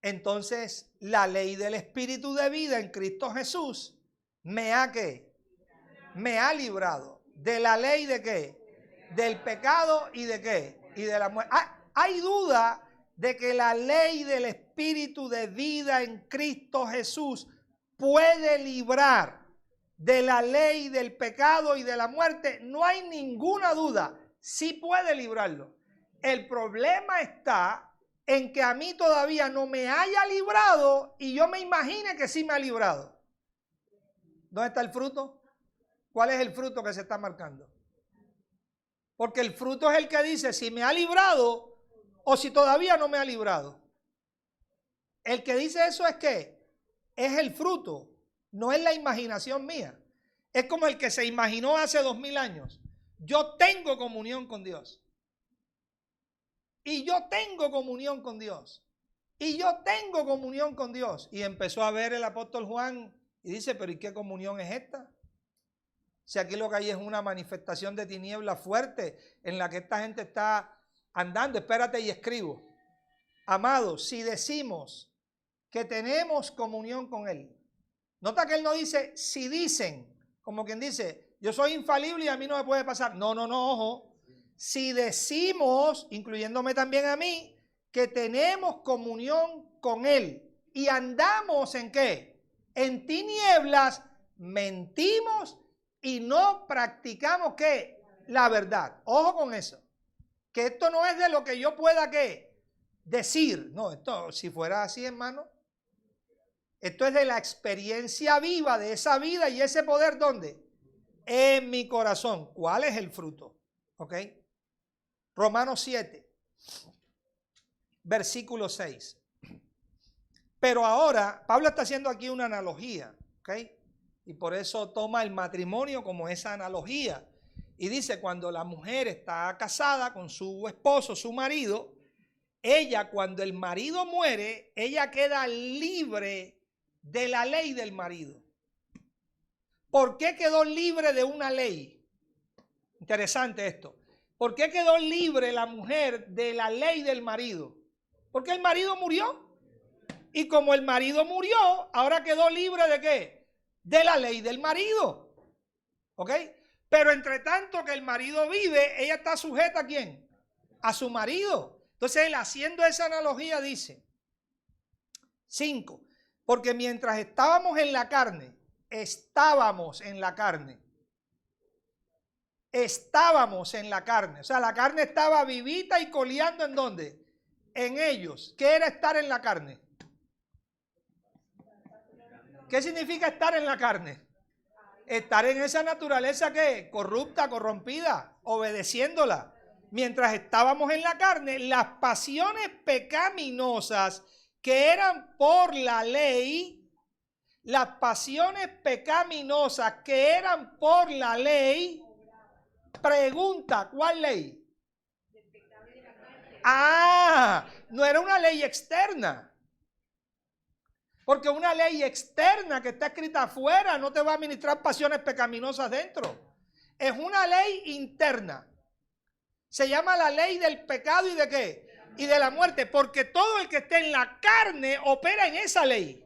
entonces la ley del Espíritu de vida en Cristo Jesús me ha ¿qué? Me ha librado. ¿De la ley de qué? Del pecado y de qué? Y de la muerte. ¿Hay duda de que la ley del Espíritu de vida en Cristo Jesús puede librar de la ley del pecado y de la muerte? No hay ninguna duda. Sí puede librarlo. El problema está en que a mí todavía no me haya librado y yo me imagine que sí me ha librado. ¿Dónde está el fruto? ¿Cuál es el fruto que se está marcando? Porque el fruto es el que dice si me ha librado o si todavía no me ha librado. El que dice eso es que es el fruto, no es la imaginación mía. Es como el que se imaginó hace 2000 años. Yo tengo comunión con Dios. Y yo tengo comunión con Dios. Y yo tengo comunión con Dios. Y empezó a ver el apóstol Juan y dice, pero ¿y qué comunión es esta? Si aquí lo que hay es una manifestación de tinieblas fuerte en la que esta gente está andando. Espérate y escribo. Amados, si decimos que tenemos comunión con Él. Nota que Él no dice, si dicen, como quien dice, yo soy infalible y a mí no me puede pasar. No, ojo. Si decimos, incluyéndome también a mí, que tenemos comunión con Él y andamos ¿en qué? En tinieblas, mentimos y no practicamos ¿qué? La verdad. Ojo con eso. Que esto no es de lo que yo pueda ¿qué? Decir. No, esto si fuera así, hermano. Esto es de la experiencia viva de esa vida y ese poder, ¿dónde? En mi corazón. ¿Cuál es el fruto? ¿Ok? Romanos 7, versículo 6. Pero ahora, Pablo está haciendo aquí una analogía, ¿ok? Y por eso toma el matrimonio como esa analogía. Y dice, cuando la mujer está casada con su esposo, su marido, ella cuando el marido muere, ella queda libre de la ley del marido. ¿Por qué quedó libre de una ley? Interesante esto. ¿Por qué quedó libre la mujer de la ley del marido? Porque el marido murió. Y como el marido murió, ahora quedó libre ¿de qué? De la ley del marido. ¿Ok? Pero entre tanto que el marido vive, ella está sujeta ¿a quién? A su marido. Entonces él haciendo esa analogía dice, 5, porque mientras estábamos en la carne, estábamos en la carne, o sea, la carne estaba vivita y coleando ¿en dónde? En ellos. ¿Qué era estar en la carne? ¿Qué significa estar en la carne? Estar en esa naturaleza que corrupta, corrompida, obedeciéndola. Mientras estábamos en la carne, las pasiones pecaminosas que eran por la ley, pregunta, ¿cuál ley? No era una ley externa. Porque una ley externa que está escrita afuera no te va a administrar pasiones pecaminosas dentro. Es una ley interna. Se llama la ley del pecado y de qué? Y de la muerte. Porque todo el que esté en la carne opera en esa ley.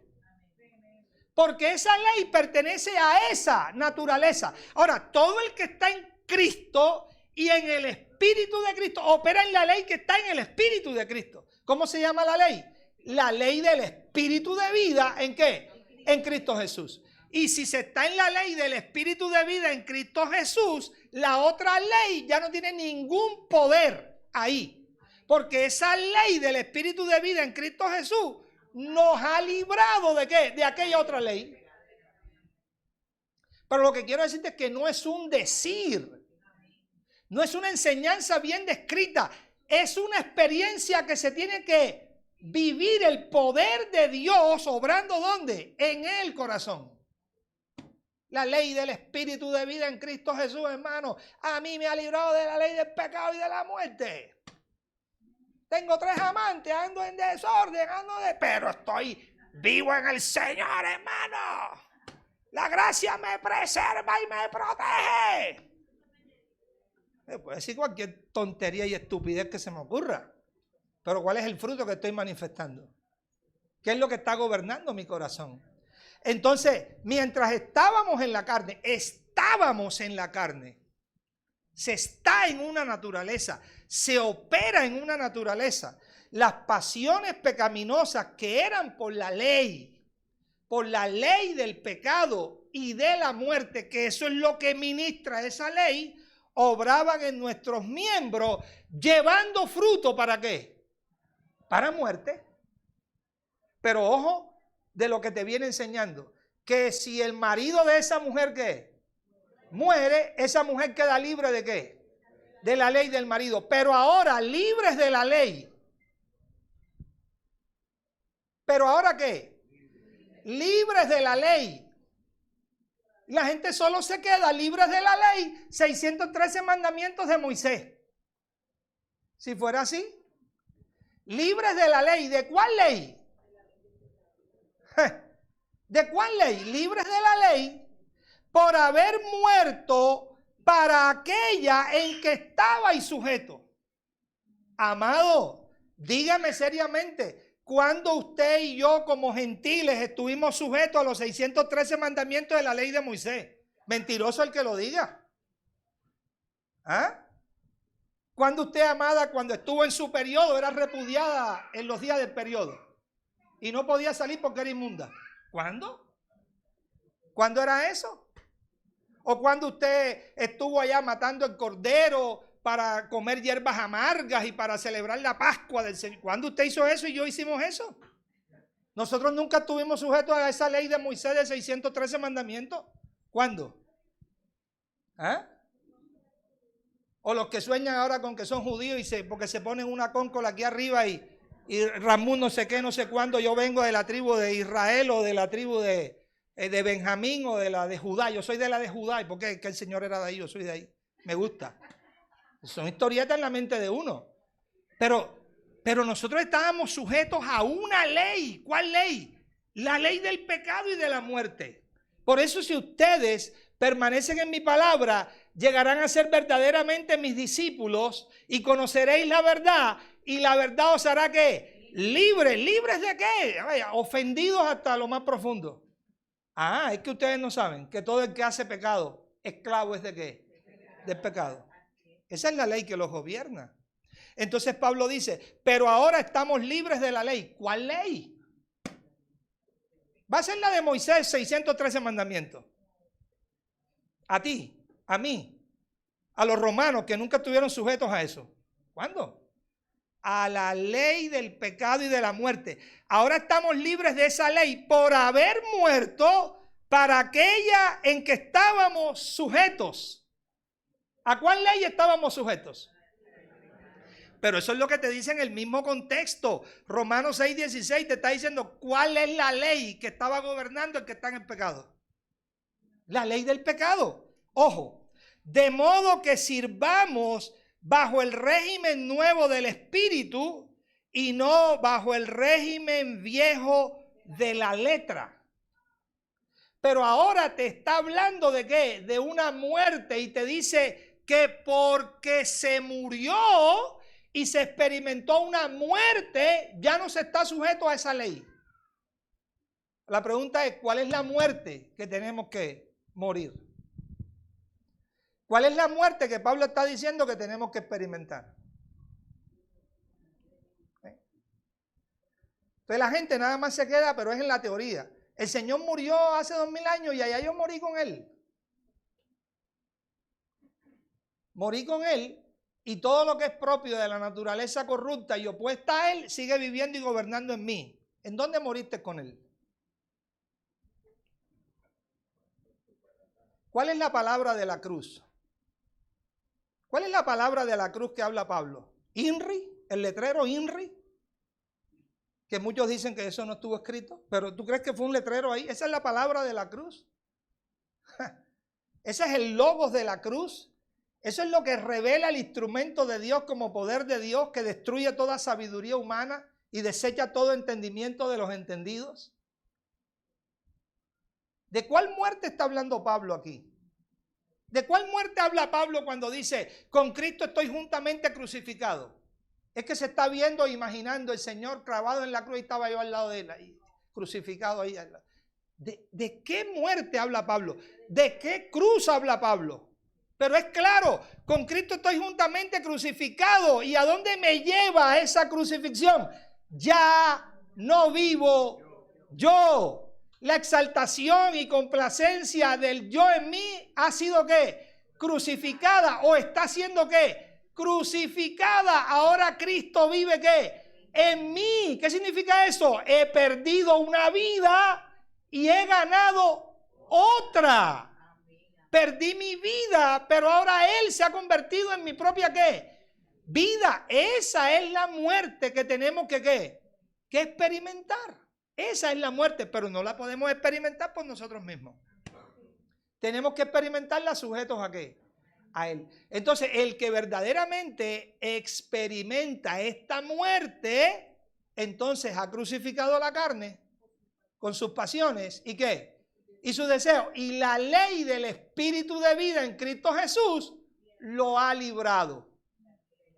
Porque esa ley pertenece a esa naturaleza. Ahora, todo el que está en Cristo y en el Espíritu de Cristo opera en la ley que está en el Espíritu de Cristo. ¿Cómo se llama la ley? La ley del espíritu de vida, ¿en qué? En Cristo Jesús. Y si se está en la ley del espíritu de vida en Cristo Jesús, la otra ley ya no tiene ningún poder ahí. Porque esa ley del espíritu de vida en Cristo Jesús nos ha librado ¿de qué? De aquella otra ley. Pero lo que quiero decirte es que no es un decir. No es una enseñanza bien descrita. Es una experiencia que se tiene que vivir, el poder de Dios obrando ¿dónde? En el corazón. La ley del espíritu de vida en Cristo Jesús, hermano, a mí me ha librado de la ley del pecado y de la muerte. Tengo 3 amantes, ando en desorden, pero estoy vivo en el Señor, hermano. La gracia me preserva y me protege. Puede decir cualquier tontería y estupidez que se me ocurra. Pero ¿cuál es el fruto que estoy manifestando? ¿Qué es lo que está gobernando mi corazón? Entonces, mientras estábamos en la carne, se está en una naturaleza, se opera en una naturaleza. Las pasiones pecaminosas que eran por la ley del pecado y de la muerte, que eso es lo que ministra esa ley, obraban en nuestros miembros, llevando fruto, ¿para qué? Para muerte. Pero ojo de lo que te viene enseñando, que si el marido de esa mujer ¿qué? Muere, esa mujer queda libre ¿de qué? De la ley del marido. Pero ahora libres de la ley. ¿Pero ahora qué? Libres de la ley. La gente solo se queda libres de la ley, 613 mandamientos de Moisés. Si fuera así, libres de la ley. ¿De cuál ley? ¿De cuál ley? Libres de la ley por haber muerto para aquella en que estabais sujeto. Amado, dígame seriamente, ¿cuándo usted y yo como gentiles estuvimos sujetos a los 613 mandamientos de la ley de Moisés? Mentiroso el que lo diga. ¿Ah? ¿Cuándo usted, amada, cuando estuvo en su periodo, era repudiada en los días del periodo y no podía salir porque era inmunda? ¿Cuándo? ¿Cuándo era eso? ¿O cuando usted estuvo allá matando el cordero para comer hierbas amargas y para celebrar la Pascua del Señor? ¿Cuándo usted hizo eso y yo hicimos eso? Nosotros nunca estuvimos sujetos a esa ley de Moisés de 613 mandamientos. ¿Cuándo? ¿Ah? O los que sueñan ahora con que son judíos porque se ponen una cóncola aquí arriba y Ramón no sé qué, no sé cuándo, yo vengo de la tribu de Israel o de la tribu de Benjamín o de la de Judá. Yo soy de la de Judá. ¿Y por qué? Que el Señor era de ahí, yo soy de ahí. Me gusta. Son historietas en la mente de uno. Pero nosotros estábamos sujetos a una ley. ¿Cuál ley? La ley del pecado y de la muerte. Por eso si ustedes permanecen en mi palabra, llegarán a ser verdaderamente mis discípulos y conoceréis la verdad, y la verdad os hará ¿qué? Libres. ¿Libres de qué? Vaya, ofendidos hasta lo más profundo. Es que ustedes no saben que todo el que hace pecado, esclavo es ¿de qué? Del pecado. Esa es la ley que los gobierna. Entonces Pablo dice, pero ahora estamos libres de la ley. ¿Cuál ley? Va a ser la de Moisés, 613 mandamientos. A ti, a mí, a los romanos que nunca estuvieron sujetos a eso. ¿Cuándo? A la ley del pecado y de la muerte. Ahora estamos libres de esa ley por haber muerto para aquella en que estábamos sujetos. ¿A cuál ley estábamos sujetos? Pero eso es lo que te dice en el mismo contexto. Romanos 6:16 te está diciendo cuál es la ley que estaba gobernando el que está en el pecado. La ley del pecado. Ojo, de modo que sirvamos bajo el régimen nuevo del Espíritu y no bajo el régimen viejo de la letra. Pero ahora te está hablando de ¿qué? De una muerte, y te dice que porque se murió y se experimentó una muerte, ya no se está sujeto a esa ley. La pregunta es, ¿cuál es la muerte que tenemos que morir? ¿Cuál es la muerte que Pablo está diciendo que tenemos que experimentar? Entonces la gente nada más se queda, pero es en la teoría. El Señor murió hace 2000 años y allá yo morí con Él. Morí con Él y todo lo que es propio de la naturaleza corrupta y opuesta a Él sigue viviendo y gobernando en mí. ¿En dónde moriste con Él? ¿Cuál es la palabra de la cruz? ¿Cuál es la palabra de la cruz que habla Pablo? ¿INRI? ¿El letrero INRI? Que muchos dicen que eso no estuvo escrito, pero ¿tú crees que fue un letrero ahí? Esa es la palabra de la cruz. Ese es el logos de la cruz. Eso es lo que revela el instrumento de Dios como poder de Dios que destruye toda sabiduría humana y desecha todo entendimiento de los entendidos. ¿De cuál muerte está hablando Pablo aquí? ¿De cuál muerte habla Pablo cuando dice, con Cristo estoy juntamente crucificado? Es que se está viendo, imaginando el Señor clavado en la cruz y estaba yo al lado de él, ahí, crucificado ahí. ¿De qué muerte habla Pablo? ¿De qué cruz habla Pablo? Pero es claro, con Cristo estoy juntamente crucificado. ¿Y a dónde me lleva esa crucifixión? Ya no vivo yo. La exaltación y complacencia del yo en mí ha sido ¿qué? Crucificada o está siendo ¿qué? Crucificada. Ahora Cristo vive ¿qué? En mí. ¿Qué significa eso? He perdido una vida y he ganado otra. Perdí mi vida, pero ahora Él se ha convertido en mi propia ¿qué? Vida. Esa es la muerte que tenemos que ¿qué? Que experimentar. Esa es la muerte, pero no la podemos experimentar por nosotros mismos. Tenemos que experimentarla sujetos ¿a qué? A Él. Entonces, el que verdaderamente experimenta esta muerte, entonces ha crucificado la carne con sus pasiones y ¿qué? Y sus deseos. Y la ley del Espíritu de vida en Cristo Jesús lo ha librado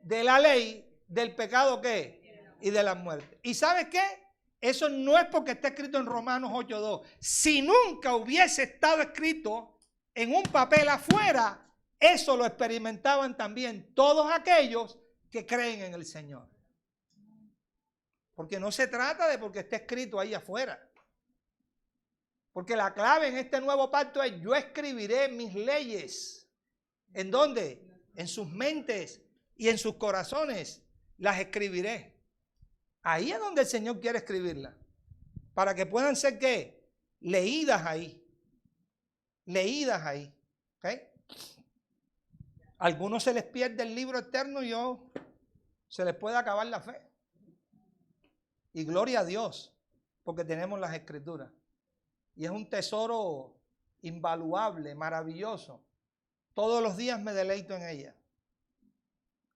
de la ley del pecado ¿qué? Y de la muerte. ¿Y sabes qué? Eso no es porque está escrito en Romanos 8:2. Si nunca hubiese estado escrito en un papel afuera, eso lo experimentaban también todos aquellos que creen en el Señor. Porque no se trata de porque esté escrito ahí afuera. Porque la clave en este nuevo pacto es: yo escribiré mis leyes. ¿En dónde? En sus mentes y en sus corazones las escribiré. Ahí es donde el Señor quiere escribirlas. Para que puedan ser ¿qué? Leídas ahí. Leídas ahí. ¿Okay? A algunos se les pierde el libro eterno y se les puede acabar la fe. Y gloria a Dios, porque tenemos las Escrituras. Y es un tesoro invaluable, maravilloso. Todos los días me deleito en ella.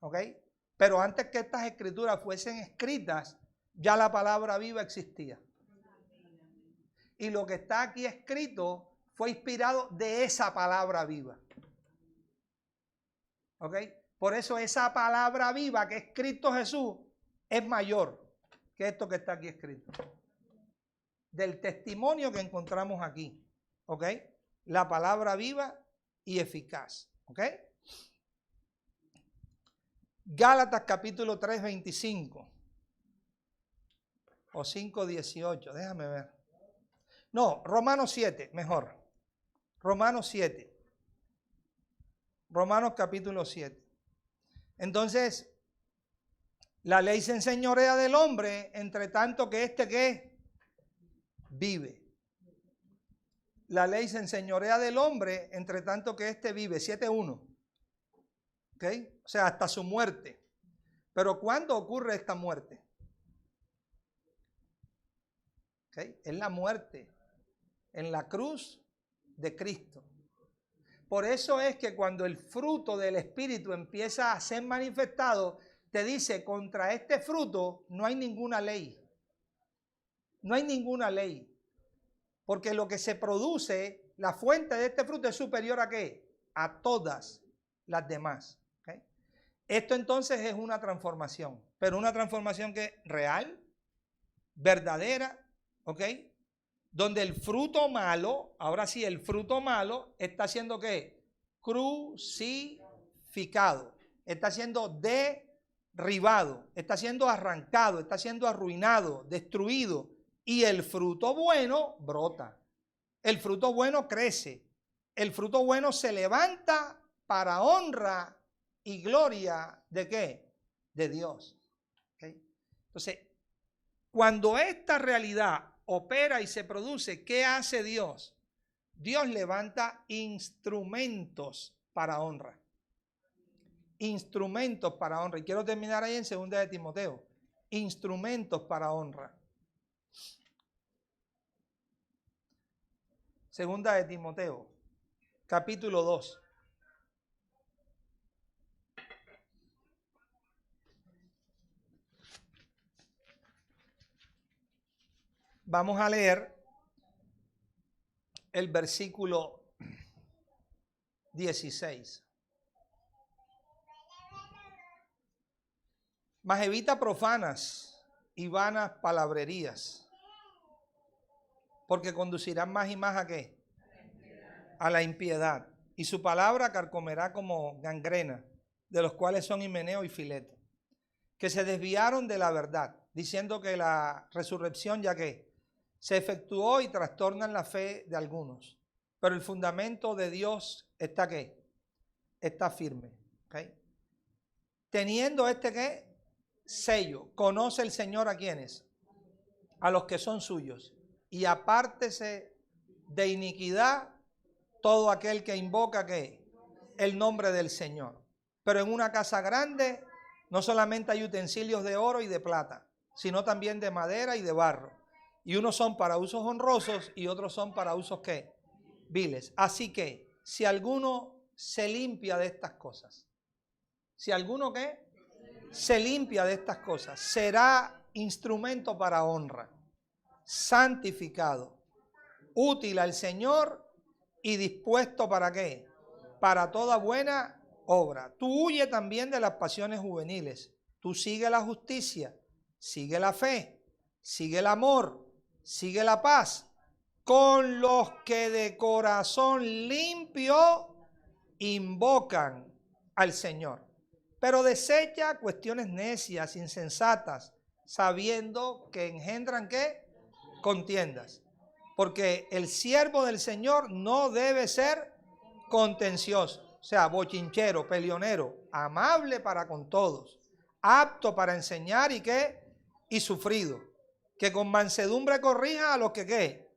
¿Ok? Pero antes que estas escrituras fuesen escritas, ya la palabra viva existía. Y lo que está aquí escrito fue inspirado de esa palabra viva. ¿Ok? Por eso esa palabra viva que es Cristo Jesús es mayor que esto que está aquí escrito. Del testimonio que encontramos aquí. ¿Ok? La palabra viva y eficaz. ¿Ok? Gálatas capítulo 3, 25 o 5, 18, déjame ver. No, Romanos 7, mejor. Romanos 7. Romanos capítulo 7. Entonces, la ley se enseñorea del hombre, entre tanto que este ¿qué? Vive. La ley se enseñorea del hombre, entre tanto que este vive. 7:1. ¿Okay? O sea, hasta su muerte. Pero ¿cuándo ocurre esta muerte? ¿Okay? Es la muerte en la cruz de Cristo. Por eso es que cuando el fruto del Espíritu empieza a ser manifestado, te dice: contra este fruto no hay ninguna ley. No hay ninguna ley. Porque lo que se produce, la fuente de este fruto es superior ¿a qué? A todas las demás. Esto entonces es una transformación, pero una transformación que es real, verdadera, ¿ok? Donde el fruto malo, ahora sí, el fruto malo está siendo ¿qué? Crucificado, está siendo derribado, está siendo arrancado, está siendo arruinado, destruido, y el fruto bueno brota. El fruto bueno crece. El fruto bueno se levanta para honra y gloria ¿de qué? De Dios. ¿Okay? Entonces, cuando esta realidad opera y se produce, ¿qué hace Dios? Dios levanta instrumentos para honra. Instrumentos para honra. Y quiero terminar ahí en 2 de Timoteo. Instrumentos para honra. 2 de Timoteo, capítulo 2. Vamos a leer el versículo 16. Mas evita profanas y vanas palabrerías, porque conducirán más y más ¿a qué? A la impiedad. Y su palabra carcomerá como gangrena, de los cuales son Himeneo y Fileto, que se desviaron de la verdad, diciendo que la resurrección ya que se efectuó y trastornan la fe de algunos. Pero el fundamento de Dios está ¿qué? Está firme. ¿Okay? Teniendo ¿qué? Sello. Conoce el Señor a quienes, a los que son suyos, y apártese de iniquidad todo aquel que invoca ¿qué? El nombre del Señor. Pero en una casa grande no solamente hay utensilios de oro y de plata, sino también de madera y de barro. Y unos son para usos honrosos y otros son para usos ¿qué? Viles. Así que si alguno se limpia de estas cosas, si alguno ¿qué? Se limpia de estas cosas, será instrumento para honra, santificado, útil al Señor y dispuesto ¿para qué? Para toda buena obra. Tú huye también de las pasiones juveniles. Tú sigue la justicia, sigue la fe, sigue el amor, sigue la paz con los que de corazón limpio invocan al Señor. Pero desecha cuestiones necias, insensatas, sabiendo que engendran ¿qué? Contiendas. Porque el siervo del Señor no debe ser contencioso, o sea, bochinchero, peleonero, amable para con todos, apto para enseñar y ¿qué? Y sufrido, que con mansedumbre corrija a los que ¿qué?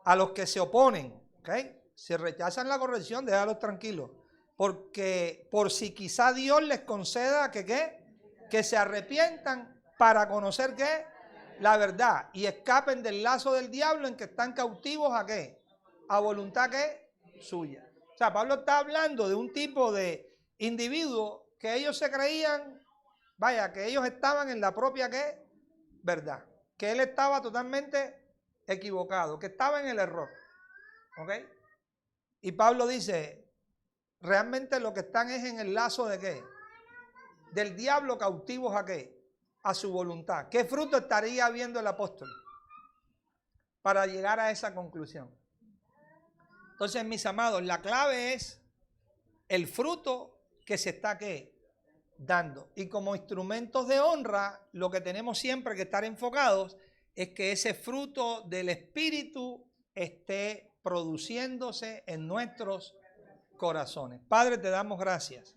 A los que se oponen, ¿ok? Si rechazan la corrección, déjalos tranquilos, porque por si quizá Dios les conceda que ¿qué? Que se arrepientan para conocer ¿qué? La verdad y escapen del lazo del diablo en que están cautivos ¿a qué? A voluntad ¿qué? Suya. O sea, Pablo está hablando de un tipo de individuo que ellos se creían, vaya, que ellos estaban en la propia ¿qué? Verdad, que él estaba totalmente equivocado, que estaba en el error. ¿Ok? Y Pablo dice, realmente lo que están es en el lazo de ¿qué? Del diablo, cautivos ¿a qué? A su voluntad. ¿Qué fruto estaría viendo el apóstol para llegar a esa conclusión? Entonces, mis amados, la clave es el fruto que se está ¿qué? Dando. Y como instrumentos de honra, lo que tenemos siempre que estar enfocados es que ese fruto del Espíritu esté produciéndose en nuestros corazones. Padre, te damos gracias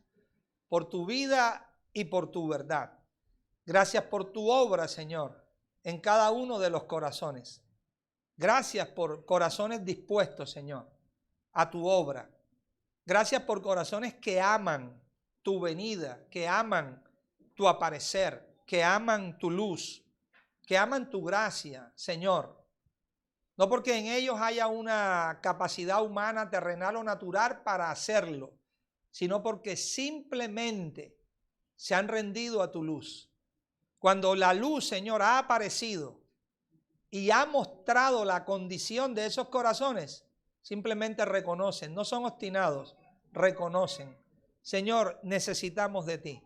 por tu vida y por tu verdad. Gracias por tu obra, Señor, en cada uno de los corazones. Gracias por corazones dispuestos, Señor, a tu obra. Gracias por corazones que aman tu venida, que aman tu aparecer, que aman tu luz, que aman tu gracia, Señor. No porque en ellos haya una capacidad humana, terrenal o natural para hacerlo, sino porque simplemente se han rendido a tu luz. Cuando la luz, Señor, ha aparecido y ha mostrado la condición de esos corazones, simplemente reconocen, no son obstinados, reconocen. Señor, necesitamos de ti,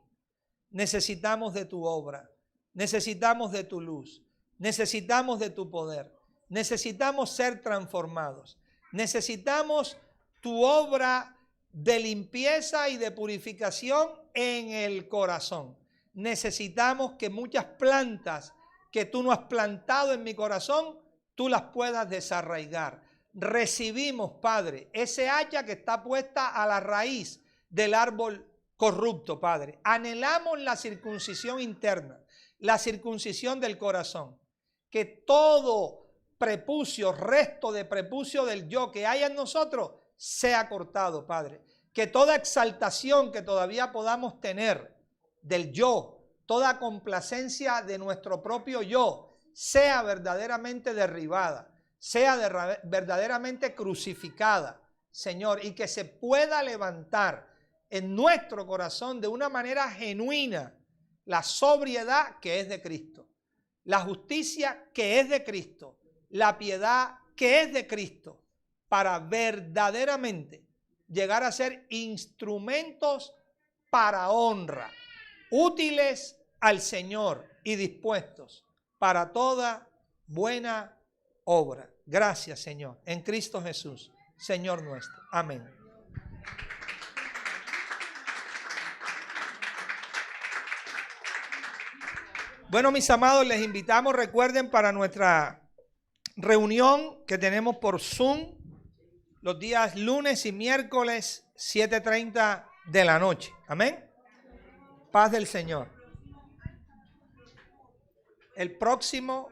necesitamos de tu obra, necesitamos de tu luz, necesitamos de tu poder, necesitamos ser transformados, necesitamos tu obra de limpieza y de purificación en el corazón. necesitamos que muchas plantas que tú no has plantado en mi corazón, tú las puedas desarraigar. Recibimos, Padre, ese hacha que está puesta a la raíz del árbol corrupto, Padre. Anhelamos la circuncisión interna, la circuncisión del corazón. Que todo prepucio, resto de prepucio del yo que haya en nosotros, sea cortado, Padre. Que toda exaltación que todavía podamos tener del yo, toda complacencia de nuestro propio yo, sea verdaderamente derribada, sea verdaderamente crucificada, Señor, y que se pueda levantar en nuestro corazón de una manera genuina la sobriedad que es de Cristo, la justicia que es de Cristo, la piedad que es de Cristo, para verdaderamente llegar a ser instrumentos para honra, útiles al Señor y dispuestos para toda buena obra. Gracias, Señor, en Cristo Jesús, Señor nuestro. Amén. Bueno, mis amados, les invitamos, recuerden, para nuestra reunión que tenemos por Zoom los días lunes y miércoles 7:30 de la noche. Amén. Paz del Señor. El próximo